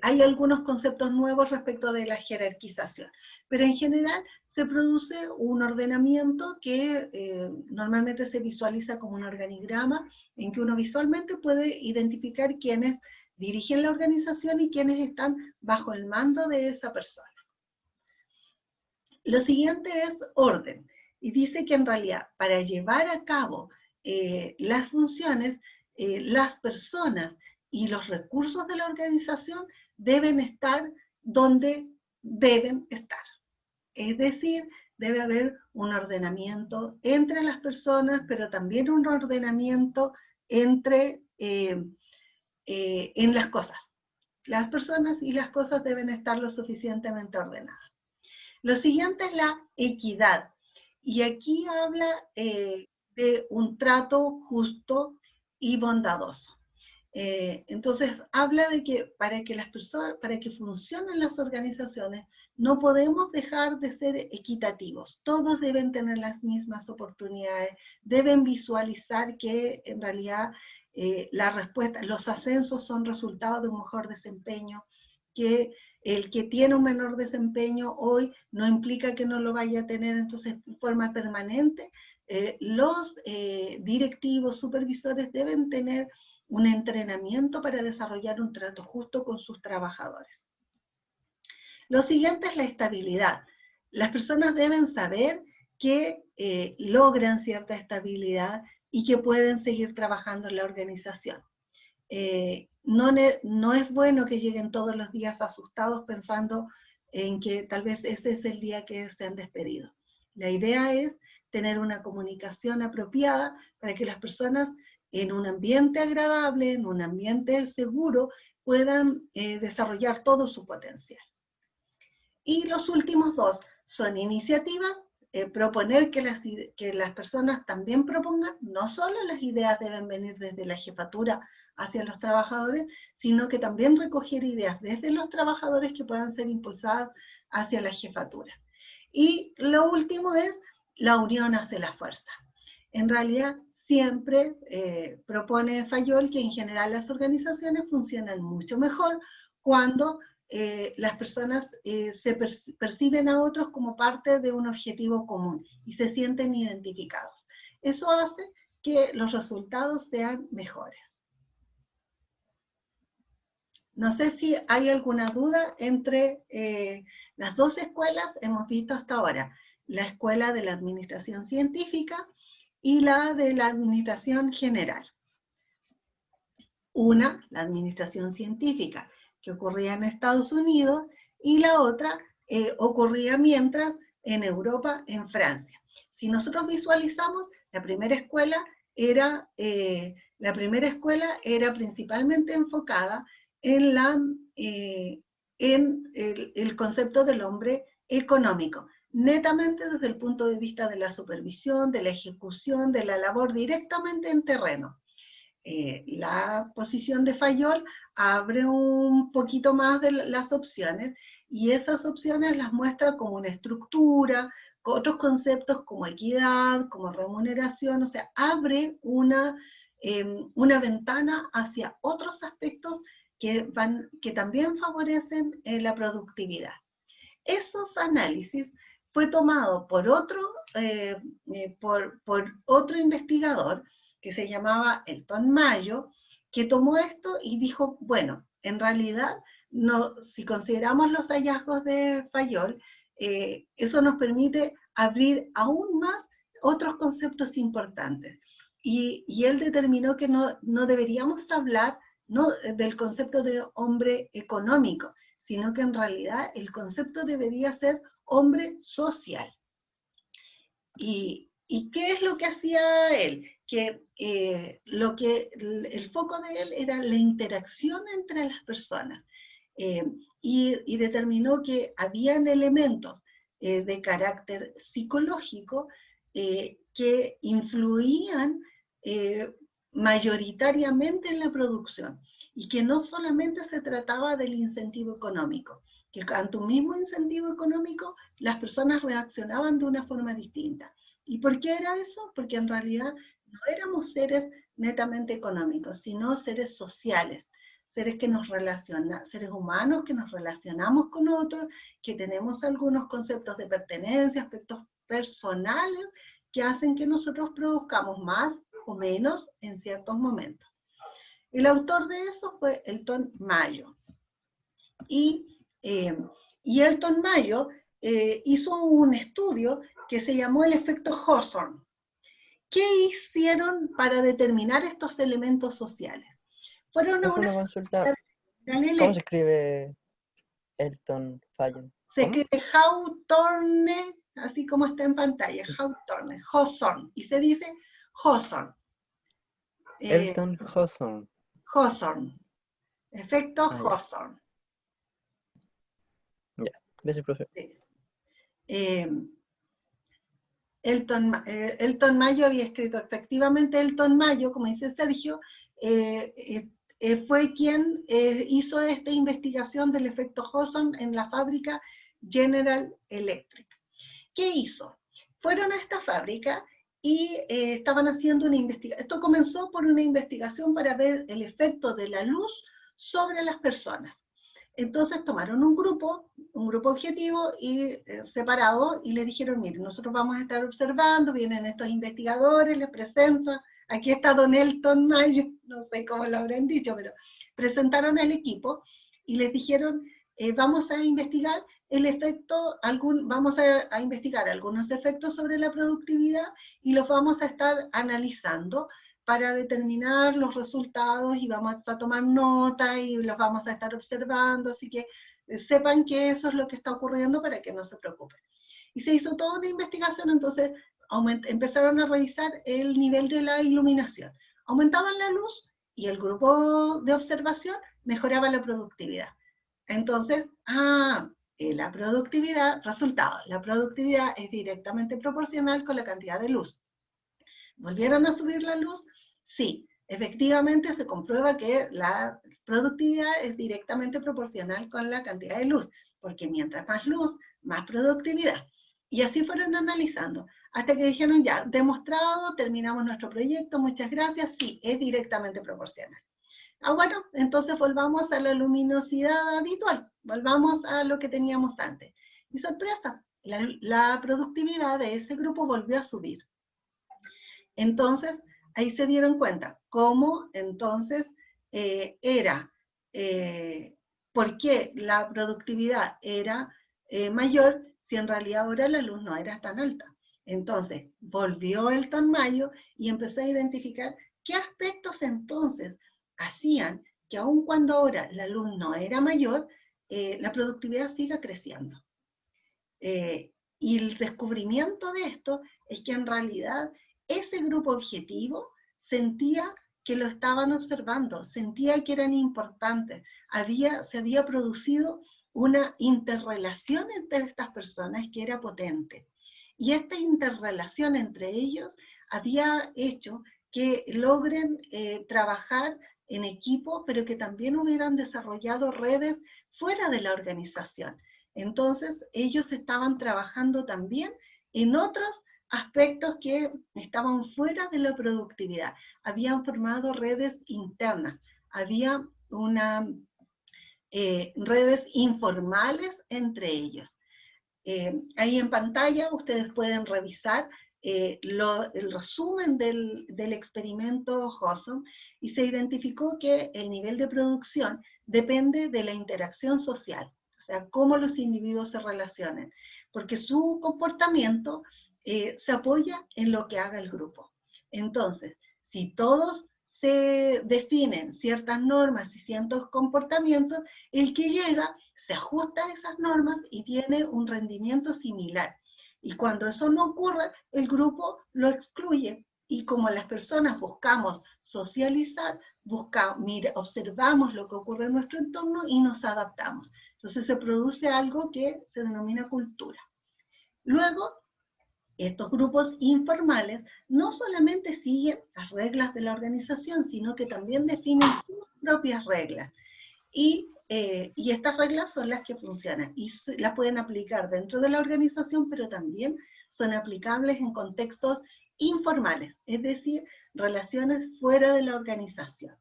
hay algunos conceptos nuevos respecto de la jerarquización, pero en general se produce un ordenamiento que normalmente se visualiza como un organigrama, en que uno visualmente puede identificar quiénes dirigen la organización y quiénes están bajo el mando de esa persona. Lo siguiente es orden, y dice que en realidad para llevar a cabo las funciones, las personas y los recursos de la organización deben estar donde deben estar. Es decir, debe haber un ordenamiento entre las personas, pero también un ordenamiento en las cosas. Las personas y las cosas deben estar lo suficientemente ordenadas. Lo siguiente es la equidad, y aquí habla de un trato justo y bondadoso. Entonces habla de que para que funcionen las organizaciones, no podemos dejar de ser equitativos. Todos deben tener las mismas oportunidades, deben visualizar que en realidad los ascensos son resultado de un mejor desempeño, que el que tiene un menor desempeño hoy no implica que no lo vaya a tener, entonces de forma permanente. Los directivos, supervisores deben tener un entrenamiento para desarrollar un trato justo con sus trabajadores. Lo siguiente es la estabilidad. Las personas deben saber que logran cierta estabilidad y que pueden seguir trabajando en la organización. No es bueno que lleguen todos los días asustados pensando en que tal vez ese es el día que se han despedido. La idea es tener una comunicación apropiada para que las personas en un ambiente agradable, en un ambiente seguro, puedan desarrollar todo su potencial. Y los últimos dos son iniciativas, proponer que las personas también propongan. No solo las ideas deben venir desde la jefatura hacia los trabajadores, sino que también recoger ideas desde los trabajadores que puedan ser impulsadas hacia la jefatura. Y lo último es la unión hace la fuerza. En realidad, siempre propone Fayol que en general las organizaciones funcionan mucho mejor cuando las personas perciben a otros como parte de un objetivo común y se sienten identificados. Eso hace que los resultados sean mejores. No sé si hay alguna duda entre las dos escuelas. Hemos visto hasta ahora la escuela de la administración científica y la de la administración general. Una, la administración científica, que ocurría en Estados Unidos, y la otra ocurría mientras en Europa, en Francia. Si nosotros visualizamos, la primera escuela era principalmente enfocada en el concepto del hombre económico, netamente desde el punto de vista de la supervisión, de la ejecución, de la labor directamente en terreno. La posición de Fayol abre un poquito más de las opciones, y esas opciones las muestra como una estructura, con otros conceptos como equidad, como remuneración, o sea, abre una ventana hacia otros aspectos que también favorecen la productividad. Esos análisis fue tomado por otro investigador que se llamaba Elton Mayo, que tomó esto y dijo, bueno, en realidad, si consideramos los hallazgos de Fayol, eso nos permite abrir aún más otros conceptos importantes. Y él determinó que no deberíamos hablar del concepto de hombre económico, sino que en realidad el concepto debería ser hombre social. ¿Y qué es lo que hacía él? Que el foco de él era la interacción entre las personas, y determinó que habían elementos de carácter psicológico que influían mayoritariamente en la producción, y que no solamente se trataba del incentivo económico, que ante un mismo incentivo económico las personas reaccionaban de una forma distinta. ¿Y por qué era eso? Porque en realidad no éramos seres netamente económicos, sino seres sociales, seres humanos que nos relacionamos con otros, que tenemos algunos conceptos de pertenencia, aspectos personales que hacen que nosotros produzcamos más o menos en ciertos momentos. El autor de eso fue Elton Mayo. Y Elton Mayo hizo un estudio que se llamó el efecto Hawthorne. ¿Qué hicieron para determinar estos elementos sociales? Fueron a una consulta. ¿Cómo se escribe Elton Fayol? Se escribe Hawthorne, así como está en pantalla, Hawthorne, y se dice Hawthorne. Elton Hawthorne. Hawthorne, efecto Hawthorne. Ya, gracias, profe. Elton Mayo había escrito, efectivamente Elton Mayo, como dice Sergio, fue quien hizo esta investigación del efecto Hawthorne en la fábrica General Electric. ¿Qué hizo? Fueron a esta fábrica y estaban haciendo una investigación. Esto comenzó por una investigación para ver el efecto de la luz sobre las personas. Entonces tomaron un grupo objetivo y separado, y les dijeron, miren, nosotros vamos a estar observando, vienen estos investigadores, les presento, aquí está don Elton Mayo, no sé cómo lo habrán dicho, pero presentaron al equipo y les dijeron, vamos a investigar el efecto, vamos a investigar algunos efectos sobre la productividad y los vamos a estar analizando para determinar los resultados, y vamos a tomar nota y los vamos a estar observando, así que sepan que eso es lo que está ocurriendo para que no se preocupen. Y se hizo toda una investigación, entonces empezaron a revisar el nivel de la iluminación. Aumentaban la luz y el grupo de observación mejoraba la productividad. Entonces, la productividad, resultado, la productividad es directamente proporcional con la cantidad de luz. ¿Volvieron a subir la luz? Sí, efectivamente se comprueba que la productividad es directamente proporcional con la cantidad de luz, porque mientras más luz, más productividad. Y así fueron analizando, hasta que dijeron, ya, demostrado, terminamos nuestro proyecto, muchas gracias, sí, es directamente proporcional. Bueno, entonces volvamos a la luminosidad habitual, volvamos a lo que teníamos antes. Y sorpresa, la productividad de ese grupo volvió a subir. Entonces, ahí se dieron cuenta cómo entonces por qué la productividad era mayor si en realidad ahora la luz no era tan alta. Entonces, volvió Elton Mayo y empezó a identificar qué aspectos entonces hacían que aun cuando ahora la luz no era mayor, la productividad siga creciendo. Y el descubrimiento de esto es que en realidad ese grupo objetivo sentía que lo estaban observando, sentía que eran importantes, se había producido una interrelación entre estas personas que era potente. Y esta interrelación entre ellos había hecho que logren trabajar en equipo, pero que también hubieran desarrollado redes fuera de la organización. Entonces, ellos estaban trabajando también en otros aspectos que estaban fuera de la productividad. Habían formado redes internas, había redes informales entre ellos. Ahí en pantalla ustedes pueden revisar el resumen del experimento Hobson y se identificó que el nivel de producción depende de la interacción social, o sea, cómo los individuos se relacionan, porque su comportamiento se apoya en lo que haga el grupo. Entonces, si todos se definen ciertas normas y ciertos comportamientos, el que llega se ajusta a esas normas y tiene un rendimiento similar. Y cuando eso no ocurre, el grupo lo excluye. Y como las personas buscamos socializar, observamos lo que ocurre en nuestro entorno y nos adaptamos. Entonces se produce algo que se denomina cultura. Luego, estos grupos informales no solamente siguen las reglas de la organización, sino que también definen sus propias reglas. Y estas reglas son las que funcionan y las pueden aplicar dentro de la organización, pero también son aplicables en contextos informales, es decir, relaciones fuera de la organización.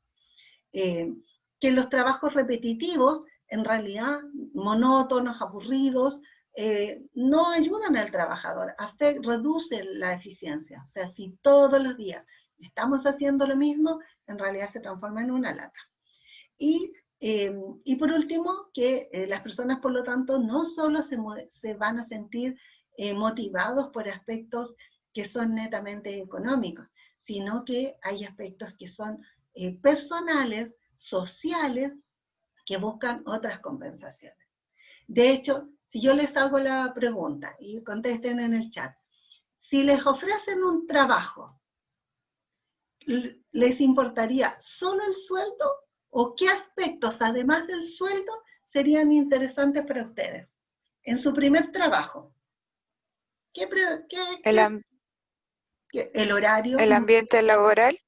Que los trabajos repetitivos, en realidad monótonos, aburridos, no ayudan al trabajador, reducen la eficiencia. O sea, si todos los días estamos haciendo lo mismo, en realidad se transforma en una lata. Y por último, que las personas, por lo tanto, no solo se van a sentir motivados por aspectos que son netamente económicos, sino que hay aspectos que son personales, sociales, que buscan otras compensaciones. De hecho, si yo les hago la pregunta, y contesten en el chat, si les ofrecen un trabajo, ¿les importaría solo el sueldo? ¿O qué aspectos, además del sueldo, serían interesantes para ustedes en su primer trabajo? El horario. El ambiente laboral.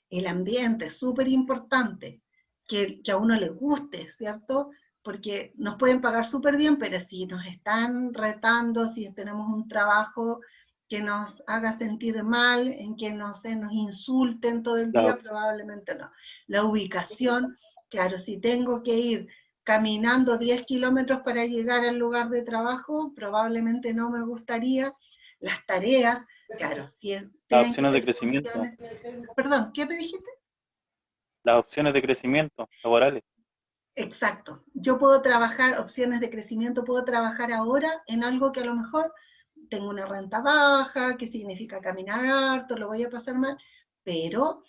El ambiente, súper importante, que a uno le guste, ¿cierto? Porque nos pueden pagar súper bien, pero si nos están retando, si tenemos un trabajo que nos haga sentir mal, en que nos insulten todo el día, probablemente no. La ubicación, claro, si tengo que ir caminando 10 kilómetros para llegar al lugar de trabajo, probablemente no me gustaría. Las tareas, claro, si es... Las opciones de crecimiento. Perdón, ¿qué me dijiste? Las opciones de crecimiento laborales. Exacto. Yo puedo trabajar opciones de crecimiento, puedo trabajar ahora en algo que a lo mejor tengo una renta baja, que significa caminar harto, lo voy a pasar mal, pero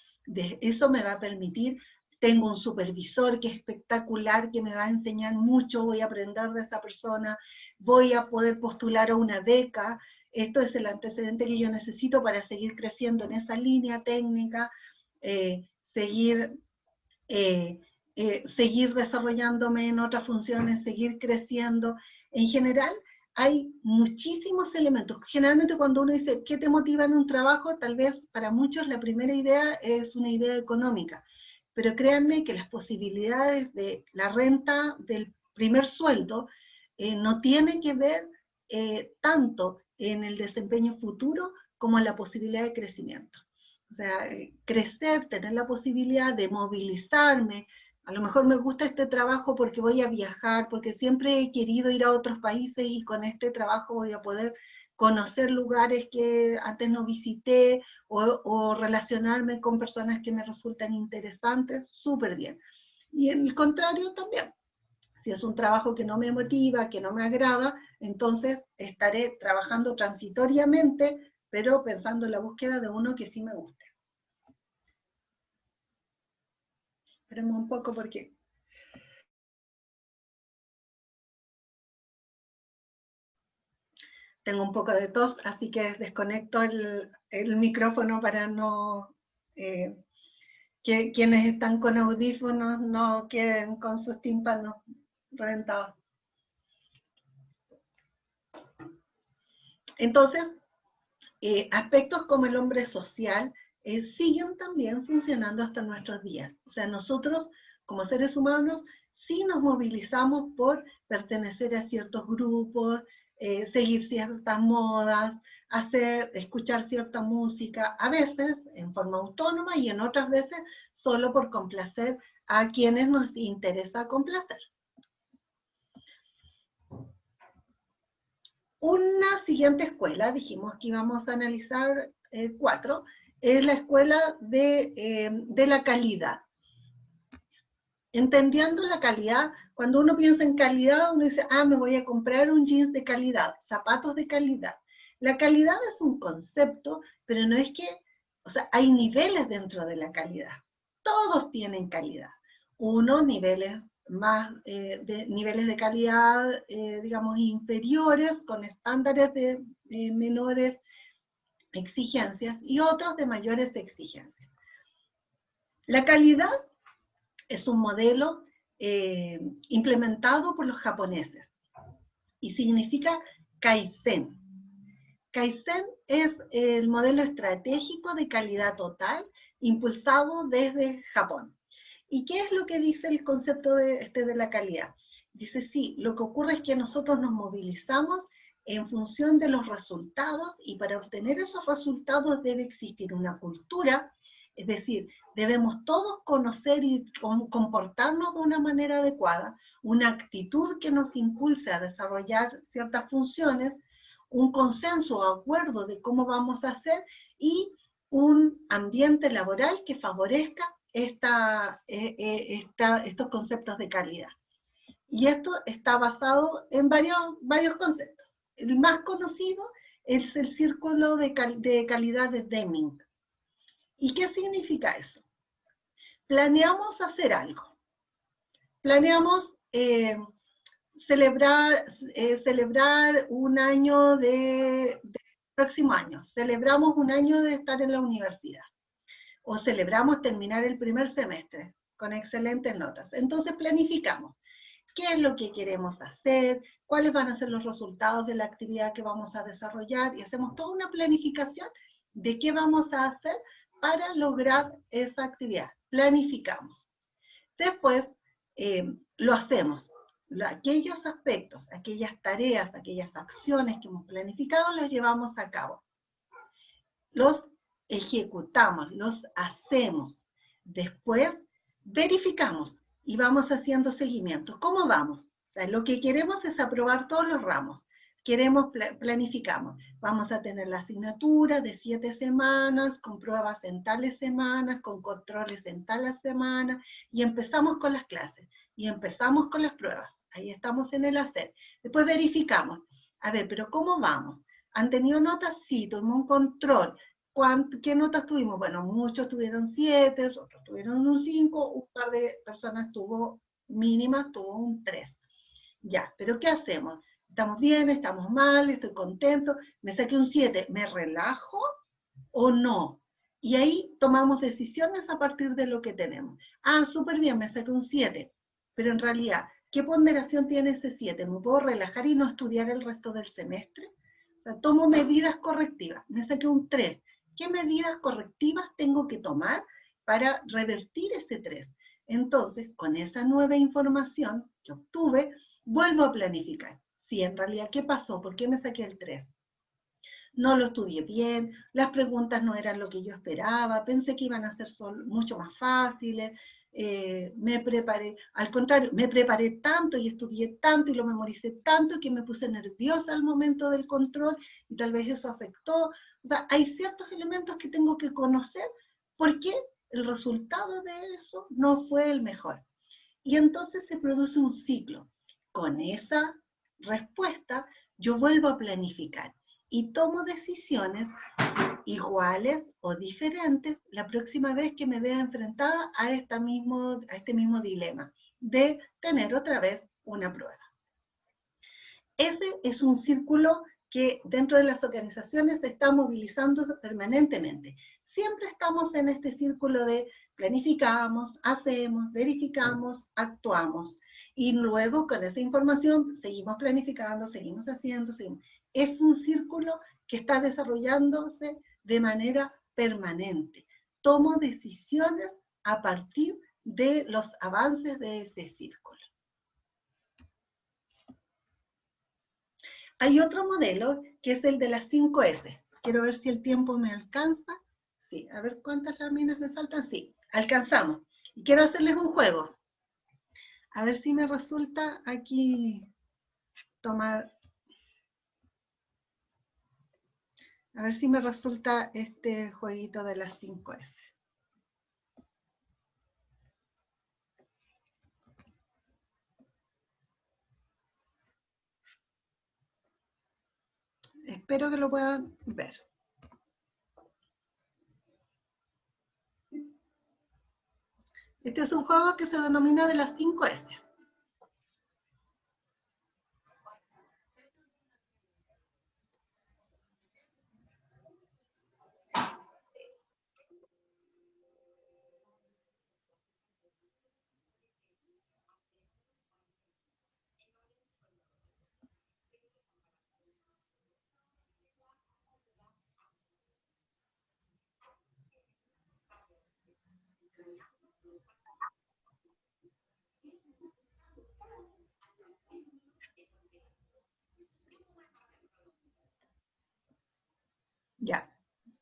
eso me va a permitir, tengo un supervisor que es espectacular, que me va a enseñar mucho, voy a aprender de esa persona, voy a poder postular a una beca, esto es el antecedente que yo necesito para seguir creciendo en esa línea técnica, seguir desarrollándome en otras funciones, seguir creciendo. En general, hay muchísimos elementos. Generalmente cuando uno dice, ¿qué te motiva en un trabajo? Tal vez para muchos la primera idea es una idea económica, pero créanme que las posibilidades de la renta del primer sueldo no tienen que ver tanto en el desempeño futuro como en la posibilidad de crecimiento. O sea, crecer, tener la posibilidad de movilizarme. A lo mejor me gusta este trabajo porque voy a viajar, porque siempre he querido ir a otros países y con este trabajo voy a poder conocer lugares que antes no visité o relacionarme con personas que me resultan interesantes, súper bien. Y en el contrario también, si es un trabajo que no me motiva, que no me agrada, entonces estaré trabajando transitoriamente, pero pensando en la búsqueda de uno que sí me guste. Esperemos un poco porque tengo un poco de tos, así que desconecto el micrófono para no... que quienes están con audífonos no queden con sus tímpanos reventados. Entonces, aspectos como el hombre social siguen también funcionando hasta nuestros días. O sea, nosotros como seres humanos sí nos movilizamos por pertenecer a ciertos grupos, seguir ciertas modas, escuchar cierta música, a veces en forma autónoma y en otras veces solo por complacer a quienes nos interesa complacer. Una siguiente escuela, dijimos que íbamos a analizar 4, es la escuela de la calidad. Entendiendo la calidad, cuando uno piensa en calidad, uno dice, me voy a comprar un jeans de calidad, zapatos de calidad. La calidad es un concepto, pero no es que, o sea, hay niveles dentro de la calidad. Todos tienen calidad. Niveles niveles de calidad, digamos, inferiores, con estándares de menores exigencias, y otros de mayores exigencias. La calidad es un modelo implementado por los japoneses y significa Kaizen. Kaizen es el modelo estratégico de calidad total impulsado desde Japón. ¿Y qué es lo que dice el concepto de la calidad? Dice, sí, lo que ocurre es que nosotros nos movilizamos en función de los resultados, y para obtener esos resultados debe existir una cultura, es decir, debemos todos conocer y comportarnos de una manera adecuada, una actitud que nos impulse a desarrollar ciertas funciones, un consenso o acuerdo de cómo vamos a hacer, y un ambiente laboral que favorezca estos conceptos de calidad. Y esto está basado en varios conceptos. El más conocido es el círculo de calidad de Deming. ¿Y qué significa eso? Planeamos hacer algo. Planeamos celebrar un año próximo año. Celebramos un año de estar en la universidad. O celebramos terminar el primer semestre con excelentes notas. Entonces planificamos qué es lo que queremos hacer, cuáles van a ser los resultados de la actividad que vamos a desarrollar, y hacemos toda una planificación de qué vamos a hacer para lograr esa actividad. Planificamos. Después lo hacemos. Aquellos aspectos, aquellas tareas, aquellas acciones que hemos planificado, las llevamos a cabo. Los ejecutamos, los hacemos. Después verificamos y vamos haciendo seguimiento. ¿Cómo vamos? O sea, lo que queremos es aprobar todos los ramos. Planificamos. Vamos a tener la asignatura de 7 semanas, con pruebas en tales semanas, con controles en tales semanas, y empezamos con las clases, y empezamos con las pruebas. Ahí estamos en el hacer. Después verificamos. A ver, pero ¿cómo vamos? ¿Han tenido notas? Sí, tuvimos un control. ¿Qué notas tuvimos? Bueno, muchos tuvieron 7, otros tuvieron un 5, un par de personas mínimas tuvo un 3. Ya, pero ¿qué hacemos? ¿Estamos bien? ¿Estamos mal? ¿Estoy contento? ¿Me saqué un 7? ¿Me relajo o no? Y ahí tomamos decisiones a partir de lo que tenemos. Súper bien, me saqué un 7, pero en realidad, ¿qué ponderación tiene ese 7? ¿Me puedo relajar y no estudiar el resto del semestre? O sea, tomo medidas correctivas. Me saqué un 3. ¿Qué medidas correctivas tengo que tomar para revertir ese 3? Entonces, con esa nueva información que obtuve, vuelvo a planificar. Sí, en realidad, ¿qué pasó? ¿Por qué me saqué el 3? no lo estudié bien, las preguntas no eran lo que yo esperaba, pensé que iban a ser mucho más fáciles, me preparé, al contrario, me preparé tanto y estudié tanto y lo memoricé tanto que me puse nerviosa al momento del control y tal vez eso afectó. O sea, hay ciertos elementos que tengo que conocer porque el resultado de eso no fue el mejor. Y entonces se produce un ciclo. Con esa respuesta yo vuelvo a planificar y tomo decisiones iguales o diferentes la próxima vez que me vea enfrentada a este mismo dilema de tener otra vez una prueba. Ese es un círculo que dentro de las organizaciones se está movilizando permanentemente. Siempre estamos en este círculo de planificamos, hacemos, verificamos, actuamos. Y luego con esa información seguimos planificando, seguimos haciendo, seguimos. Es un círculo que está desarrollándose de manera permanente. Tomo decisiones a partir de los avances de ese círculo. Hay otro modelo que es el de las 5S. Quiero ver si el tiempo me alcanza. Sí, a ver cuántas láminas me faltan. Sí, alcanzamos. Y quiero hacerles un juego. A ver si me resulta aquí tomar... A ver si me resulta este jueguito de las 5S. Espero que lo puedan ver. Este es un juego que se denomina de las 5S. Ya,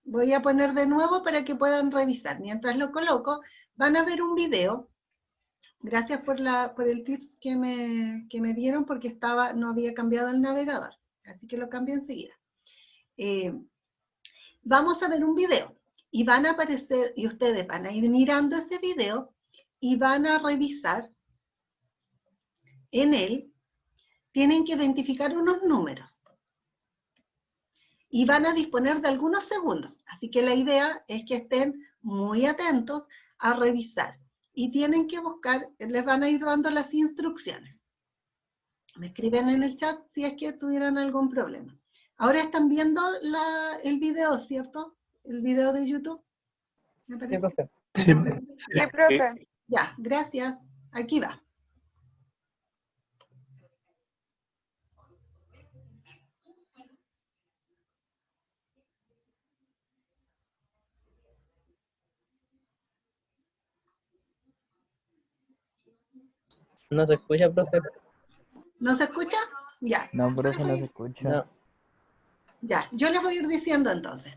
voy a poner de nuevo para que puedan revisar. Mientras lo coloco, van a ver un video. Gracias por el tips que me dieron porque no había cambiado el navegador. Así que lo cambio enseguida. Vamos a ver un video y van a aparecer, y ustedes van a ir mirando ese video y van a revisar en él. Tienen que identificar unos números. Y van a disponer de algunos segundos. Así que la idea es que estén muy atentos a revisar. Y tienen que buscar, les van a ir dando las instrucciones. Me escriben en el chat si es que tuvieran algún problema. Ahora están viendo el video, ¿cierto? El video de YouTube. ¿Me parece? Sí, profe. Sí. Sí, profe. Ya, gracias. Aquí va. ¿No se escucha, profe? ¿No se escucha? Ya. No, profe, no se escucha. No. Ya, yo les voy a ir diciendo entonces.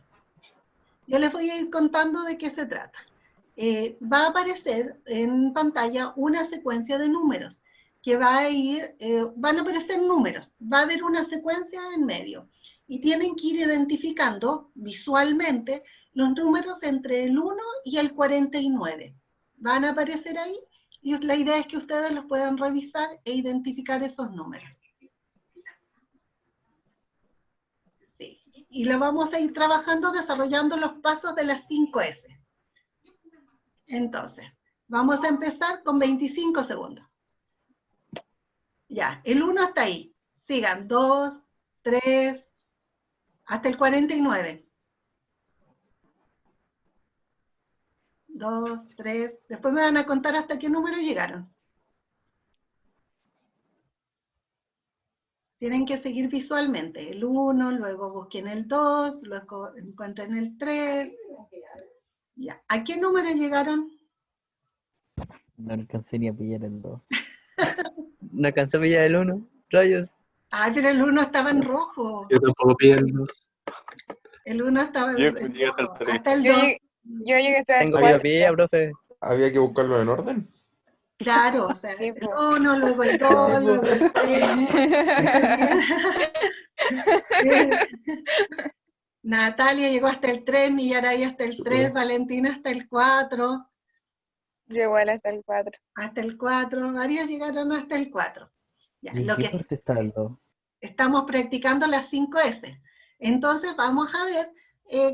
Yo les voy a ir contando de qué se trata. Va a aparecer en pantalla una secuencia de números que van a aparecer números, va a haber una secuencia en medio y tienen que ir identificando visualmente los números entre el 1 y el 49. Van a aparecer ahí y la idea es que ustedes los puedan revisar e identificar esos números. Sí, y lo vamos a ir trabajando desarrollando los pasos de las 5S. Entonces, vamos a empezar con 25 segundos. Ya, el 1 está ahí. Sigan, 2, 3, hasta el 49. 2, 3. Después me van a contar hasta qué número llegaron. Tienen que seguir visualmente. El 1, luego busquen el 2, luego encuentren el 3. Ya. ¿A qué número llegaron? No alcancé ni a pillar el 2. No alcancé a pillar el 1. Rayos. Ay, pero el 1 estaba en rojo. Yo tampoco pillé el 2. El 1 estaba Yo llegué hasta el 3. hasta el Yo 2. llegué hasta el Tengo 4. miopía, profe. Había que buscarlo en orden. Claro, o sea, Sí, el po. 1, luego el 2, Ah. luego el 3. Natalia llegó hasta el 3, Millaray hasta el 3, Súper. Valentina hasta el 4, Yo igual hasta el 4. hasta el 4, varios llegaron hasta el 4. Ya, ¿Y en lo qué que parte está el 2? estamos practicando las 5S. Entonces vamos a ver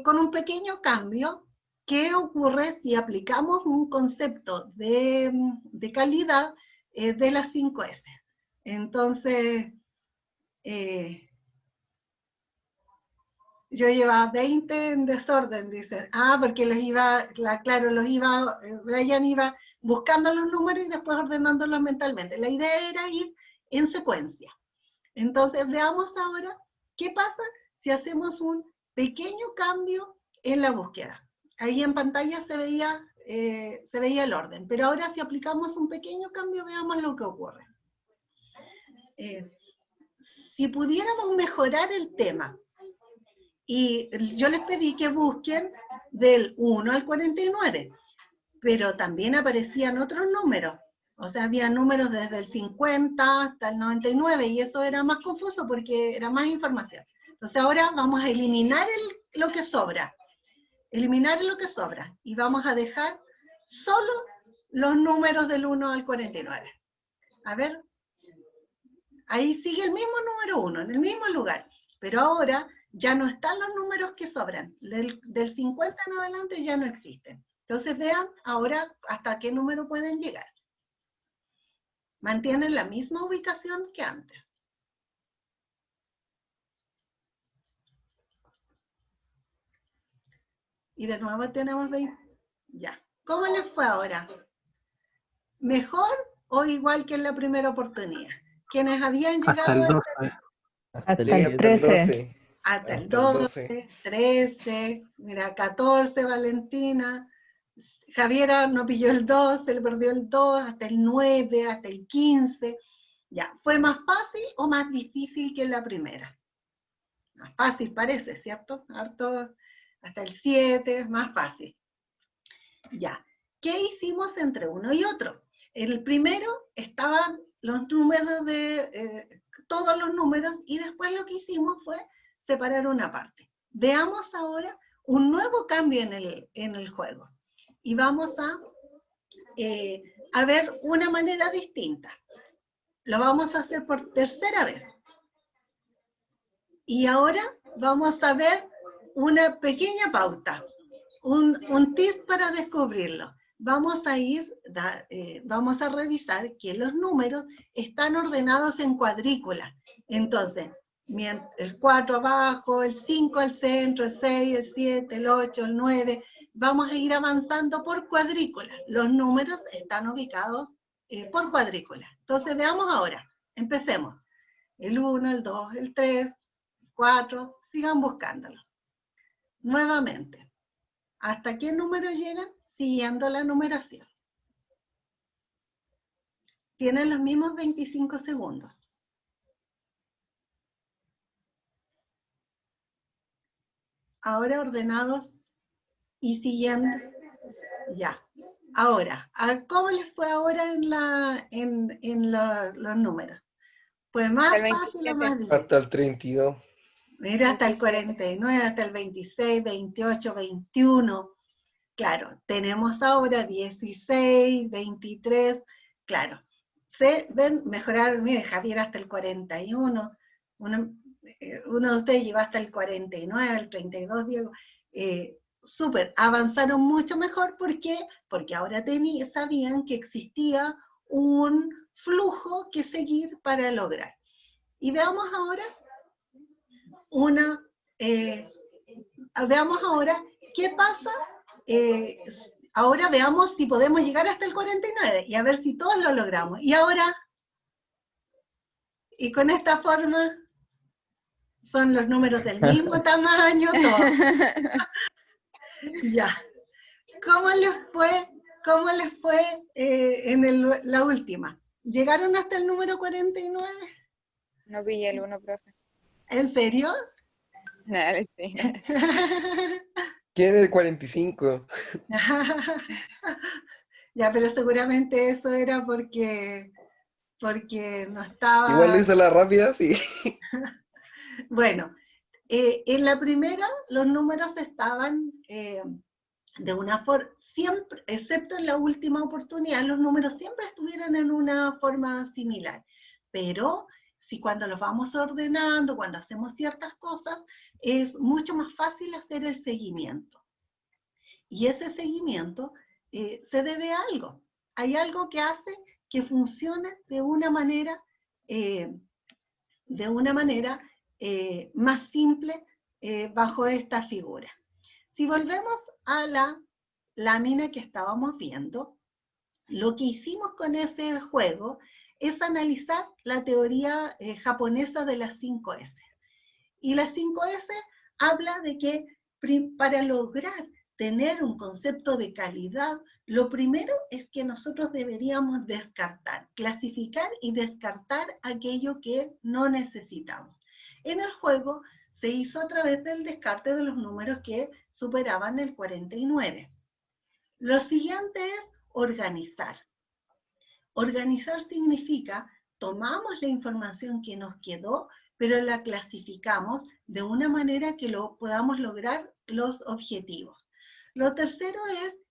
con un pequeño cambio qué ocurre si aplicamos un concepto de calidad de las 5S. Entonces, yo llevaba 20 en desorden, dicen. Ah, porque los iba, claro, Brian iba buscando los números y después ordenándolos mentalmente. La idea era ir en secuencia. Entonces, veamos ahora qué pasa si hacemos un pequeño cambio en la búsqueda. Ahí en pantalla se veía el orden, pero ahora si aplicamos un pequeño cambio, veamos lo que ocurre. Si pudiéramos mejorar el tema, y yo les pedí que busquen del 1 al 49, pero también aparecían otros números. O sea, había números desde el 50 hasta el 99 y eso era más confuso porque era más información. Entonces ahora vamos a eliminar lo que sobra. Eliminar lo que sobra y vamos a dejar solo los números del 1 al 49. A ver, ahí sigue el mismo número 1, en el mismo lugar, pero ahora ya no están los números que sobran. Del 50 en adelante ya no existen. Entonces vean ahora hasta qué número pueden llegar. Mantienen la misma ubicación que antes. Y de nuevo tenemos 20. Ya. ¿Cómo les fue ahora? ¿Mejor o igual que en la primera oportunidad? Quienes habían Hasta llegado el 2. Hasta el Llegué siete. hasta el 12. hasta el Hasta el 12, 13, mira, 14, Valentina. Javiera no pilló el 2, él perdió el 2, hasta el 9, hasta el 15. Ya, ¿fue más fácil o más difícil que la primera? Más fácil parece, ¿cierto? Harto, hasta el 7, más fácil. Ya, ¿qué hicimos entre uno y otro? En el primero estaban los números todos los números, y después lo que hicimos fue separar una parte. Veamos ahora un nuevo cambio en el juego. Y vamos a ver una manera distinta. Lo vamos a hacer por tercera vez. Y ahora vamos a ver una pequeña pauta, un tip para descubrirlo. Vamos a revisar que los números están ordenados en cuadrícula. Entonces, el 4 abajo, el 5 al centro, el 6, el 7, el 8, el 9, vamos a ir avanzando por cuadrícula. Los números están ubicados por cuadrícula. Entonces, veamos ahora. Empecemos. El 1, el 2, el 3, el 4, sigan buscándolo. Nuevamente. ¿Hasta qué número llegan? Siguiendo la numeración. Tienen los mismos 25 segundos. Ahora ordenados y siguiendo. Ya. Ahora, ¿cómo les fue ahora en los números? ¿Fue más Hasta el fácil o 27. más difícil? Hasta el 32. Mira, hasta el 27. 49, hasta el 26, 28, 21. Claro, tenemos ahora 16, 23, claro. Se ven, mejoraron, miren, Javier hasta el 41, uno de ustedes llegó hasta el 49, el 32, Diego. Súper, avanzaron mucho mejor. ¿Por qué? Porque ahora sabían que existía un flujo que seguir para lograr. Y veamos ahora veamos ahora qué pasa. Ahora veamos si podemos llegar hasta el 49 y a ver si todos lo logramos. Y ahora, y con esta forma, son los números del mismo tamaño, todos. Ya. ¿Cómo les fue? ¿Cómo les fue en la última? ¿Llegaron hasta el número 49? No pillé el 1, profe. ¿En serio? Dale, sí. ¿Quién es el 45? Ya, pero seguramente eso era porque no Igual lo estaba... hizo la rápida, sí. Bueno, en la primera los números estaban de una forma, siempre, excepto en la última oportunidad, los números siempre estuvieron en una forma similar. Pero si cuando los vamos ordenando, cuando hacemos ciertas cosas, es mucho más fácil hacer el seguimiento. Y ese seguimiento se debe a algo. Hay algo que hace que funcione de una manera más simple bajo esta figura. Si volvemos a la lámina que estábamos viendo, lo que hicimos con ese juego es analizar la teoría japonesa de las 5S. Y las 5S habla de que para lograr tener un concepto de calidad, lo primero es que nosotros deberíamos descartar, clasificar y descartar aquello que no necesitamos. En el juego se hizo a través del descarte de los números que superaban el 49. Lo siguiente es organizar. Organizar significa tomamos la información que nos quedó, pero la clasificamos de una manera que podamos lograr los objetivos. Lo tercero es,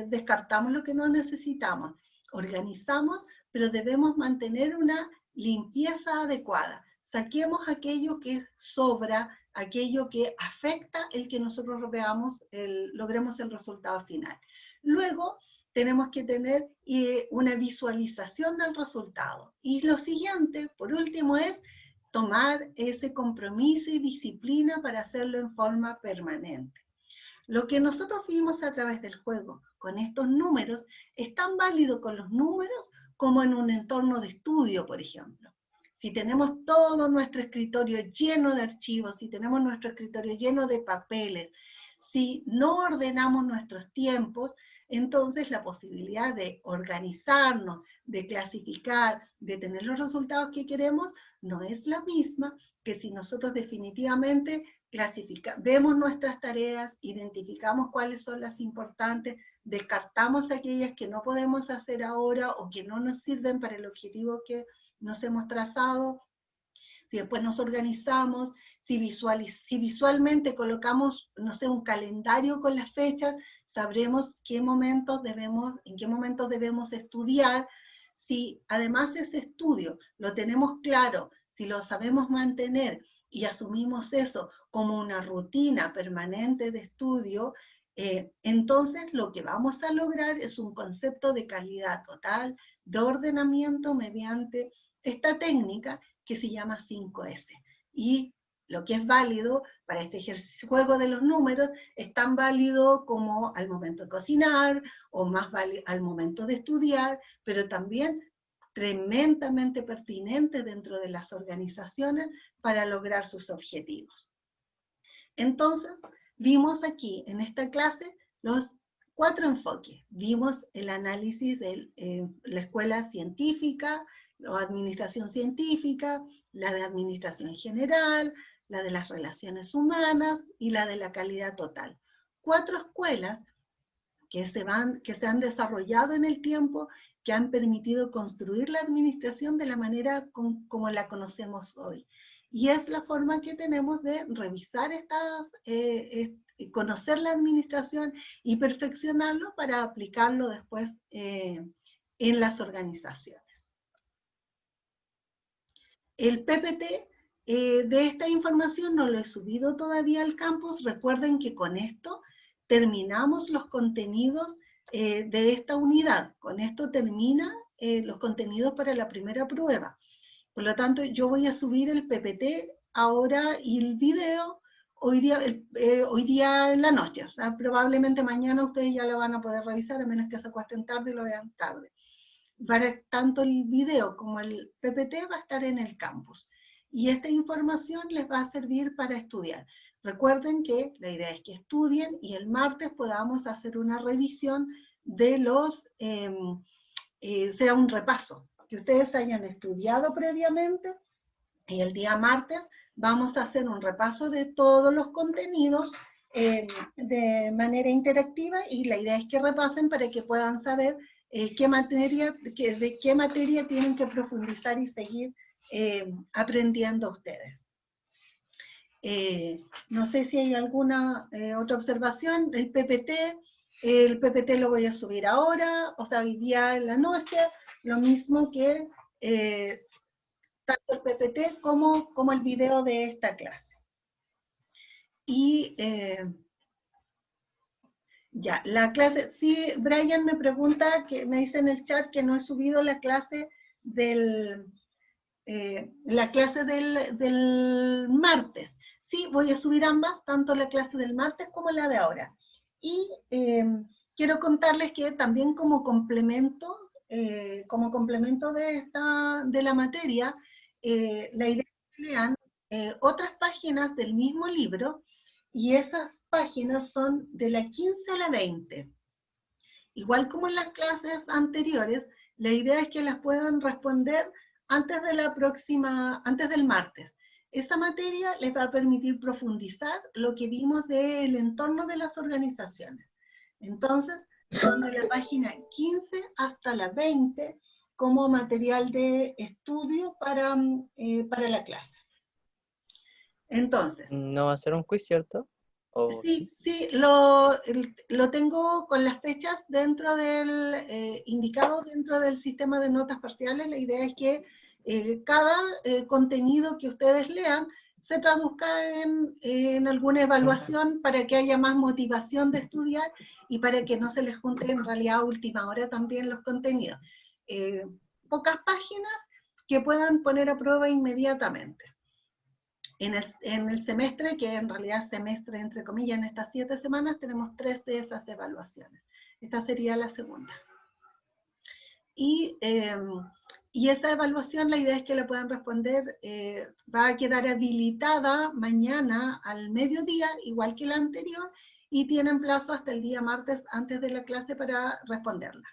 descartamos lo que no necesitamos, organizamos, pero debemos mantener una limpieza adecuada. Saquemos aquello que sobra, aquello que afecta el que nosotros logremos el resultado final. Luego, tenemos que tener una visualización del resultado. Y lo siguiente, por último, es tomar ese compromiso y disciplina para hacerlo en forma permanente. Lo que nosotros vimos a través del juego con estos números es tan válido con los números como en un entorno de estudio, por ejemplo. Si tenemos todo nuestro escritorio lleno de archivos, si tenemos nuestro escritorio lleno de papeles, si no ordenamos nuestros tiempos, entonces la posibilidad de organizarnos, de clasificar, de tener los resultados que queremos, no es la misma que si nosotros definitivamente vemos nuestras tareas, identificamos cuáles son las importantes, descartamos aquellas que no podemos hacer ahora o que no nos sirven para el objetivo que nos hemos trazado. Si después nos organizamos, si visualmente colocamos, no sé, un calendario con las fechas, sabremos en qué momentos debemos estudiar. Si además ese estudio lo tenemos claro, si lo sabemos mantener y asumimos eso como una rutina permanente de estudio, entonces lo que vamos a lograr es un concepto de calidad total, de ordenamiento mediante esta técnica que se llama 5S. Y lo que es válido para este juego de los números es tan válido como al momento de cocinar o más válido al momento de estudiar, pero también tremendamente pertinente dentro de las organizaciones para lograr sus objetivos. Entonces, vimos aquí en esta clase los 4 enfoques. Vimos el análisis de la escuela científica, o administración científica, la de administración general, la de las relaciones humanas y la de la calidad total. 4 escuelas que se han desarrollado en el tiempo, que han permitido construir la administración de la manera como la conocemos hoy. Y es la forma que tenemos de revisar conocer la administración y perfeccionarlo para aplicarlo después en las organizaciones. El PPT de esta información no lo he subido todavía al campus. Recuerden que con esto terminamos los contenidos de esta unidad. Con esto termina los contenidos para la primera prueba. Por lo tanto, yo voy a subir el PPT ahora y el video hoy día en la noche. O sea, probablemente mañana ustedes ya lo van a poder revisar, a menos que se acuesten tarde y lo vean tarde. Tanto el video como el PPT va a estar en el campus. Y esta información les va a servir para estudiar. Recuerden que la idea es que estudien y el martes podamos hacer una revisión de sea un repaso, que ustedes hayan estudiado previamente Y el día martes vamos a hacer un repaso de todos los contenidos de manera interactiva, y la idea es que repasen para que puedan saber de qué materia tienen que profundizar y seguir aprendiendo ustedes. No sé si hay alguna otra observación. El PPT lo voy a subir ahora, o sea, hoy día en la noche, lo mismo que tanto el PPT como el video de esta clase. Y ya, la clase, sí, Brian me pregunta, que me dice en el chat que no he subido la clase del martes. Sí, voy a subir ambas, tanto la clase del martes como la de ahora. Y quiero contarles que también como complemento de la materia, la idea es que lean otras páginas del mismo libro, y esas páginas son de la 15 a la 20. Igual como en las clases anteriores, la idea es que las puedan responder antes del martes. Esa materia les va a permitir profundizar lo que vimos del entorno de las organizaciones. Entonces, son de la página 15 hasta la 20 como material de estudio para la clase. Entonces, No va a ser un quiz, ¿cierto? ¿O sí, lo tengo con las fechas dentro del, indicado dentro del sistema de notas parciales. La idea es que cada contenido que ustedes lean se traduzca en alguna evaluación para que haya más motivación de estudiar y para que no se les junte en realidad a última hora también los contenidos. Pocas páginas que puedan poner a prueba inmediatamente. En el semestre, que en realidad semestre entre comillas, en estas 7 semanas tenemos 3 de esas evaluaciones. Esta sería la segunda. Y esa evaluación, la idea es que la puedan responder, va a quedar habilitada mañana al mediodía, igual que la anterior, y tienen plazo hasta el día martes antes de la clase para responderla.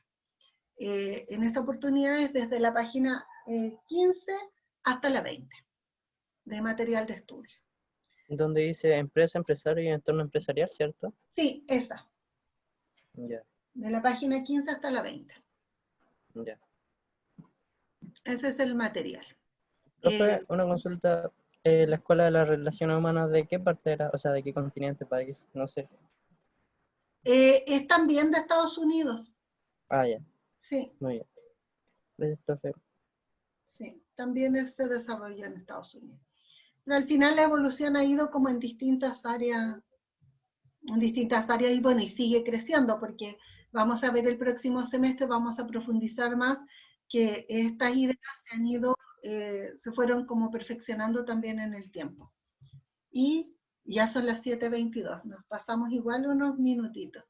En esta oportunidad es desde la página 15 hasta la 20 de material de estudio. donde dice empresa, empresario y entorno empresarial, ¿cierto? Sí, esa, Ya, de la página 15 hasta la 20. ya. Ese es el material. Profe, una consulta. ¿La Escuela de las Relaciones Humanas de qué parte era? O sea, ¿de qué continente, país? No sé. Es también de Estados Unidos. Ah, ya. Sí, Muy bien. Gracias, profe. sí, también se desarrolló en Estados Unidos. Pero al final la evolución ha ido como en distintas áreas y bueno, y sigue creciendo, porque vamos a ver el próximo semestre, vamos a profundizar más, que estas ideas se han ido, se fueron como perfeccionando también en el tiempo. Y ya son las 7:22, nos pasamos igual unos minutitos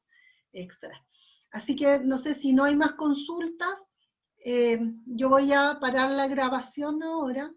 extra. Así que no sé si no hay más consultas, yo voy a parar la grabación ahora.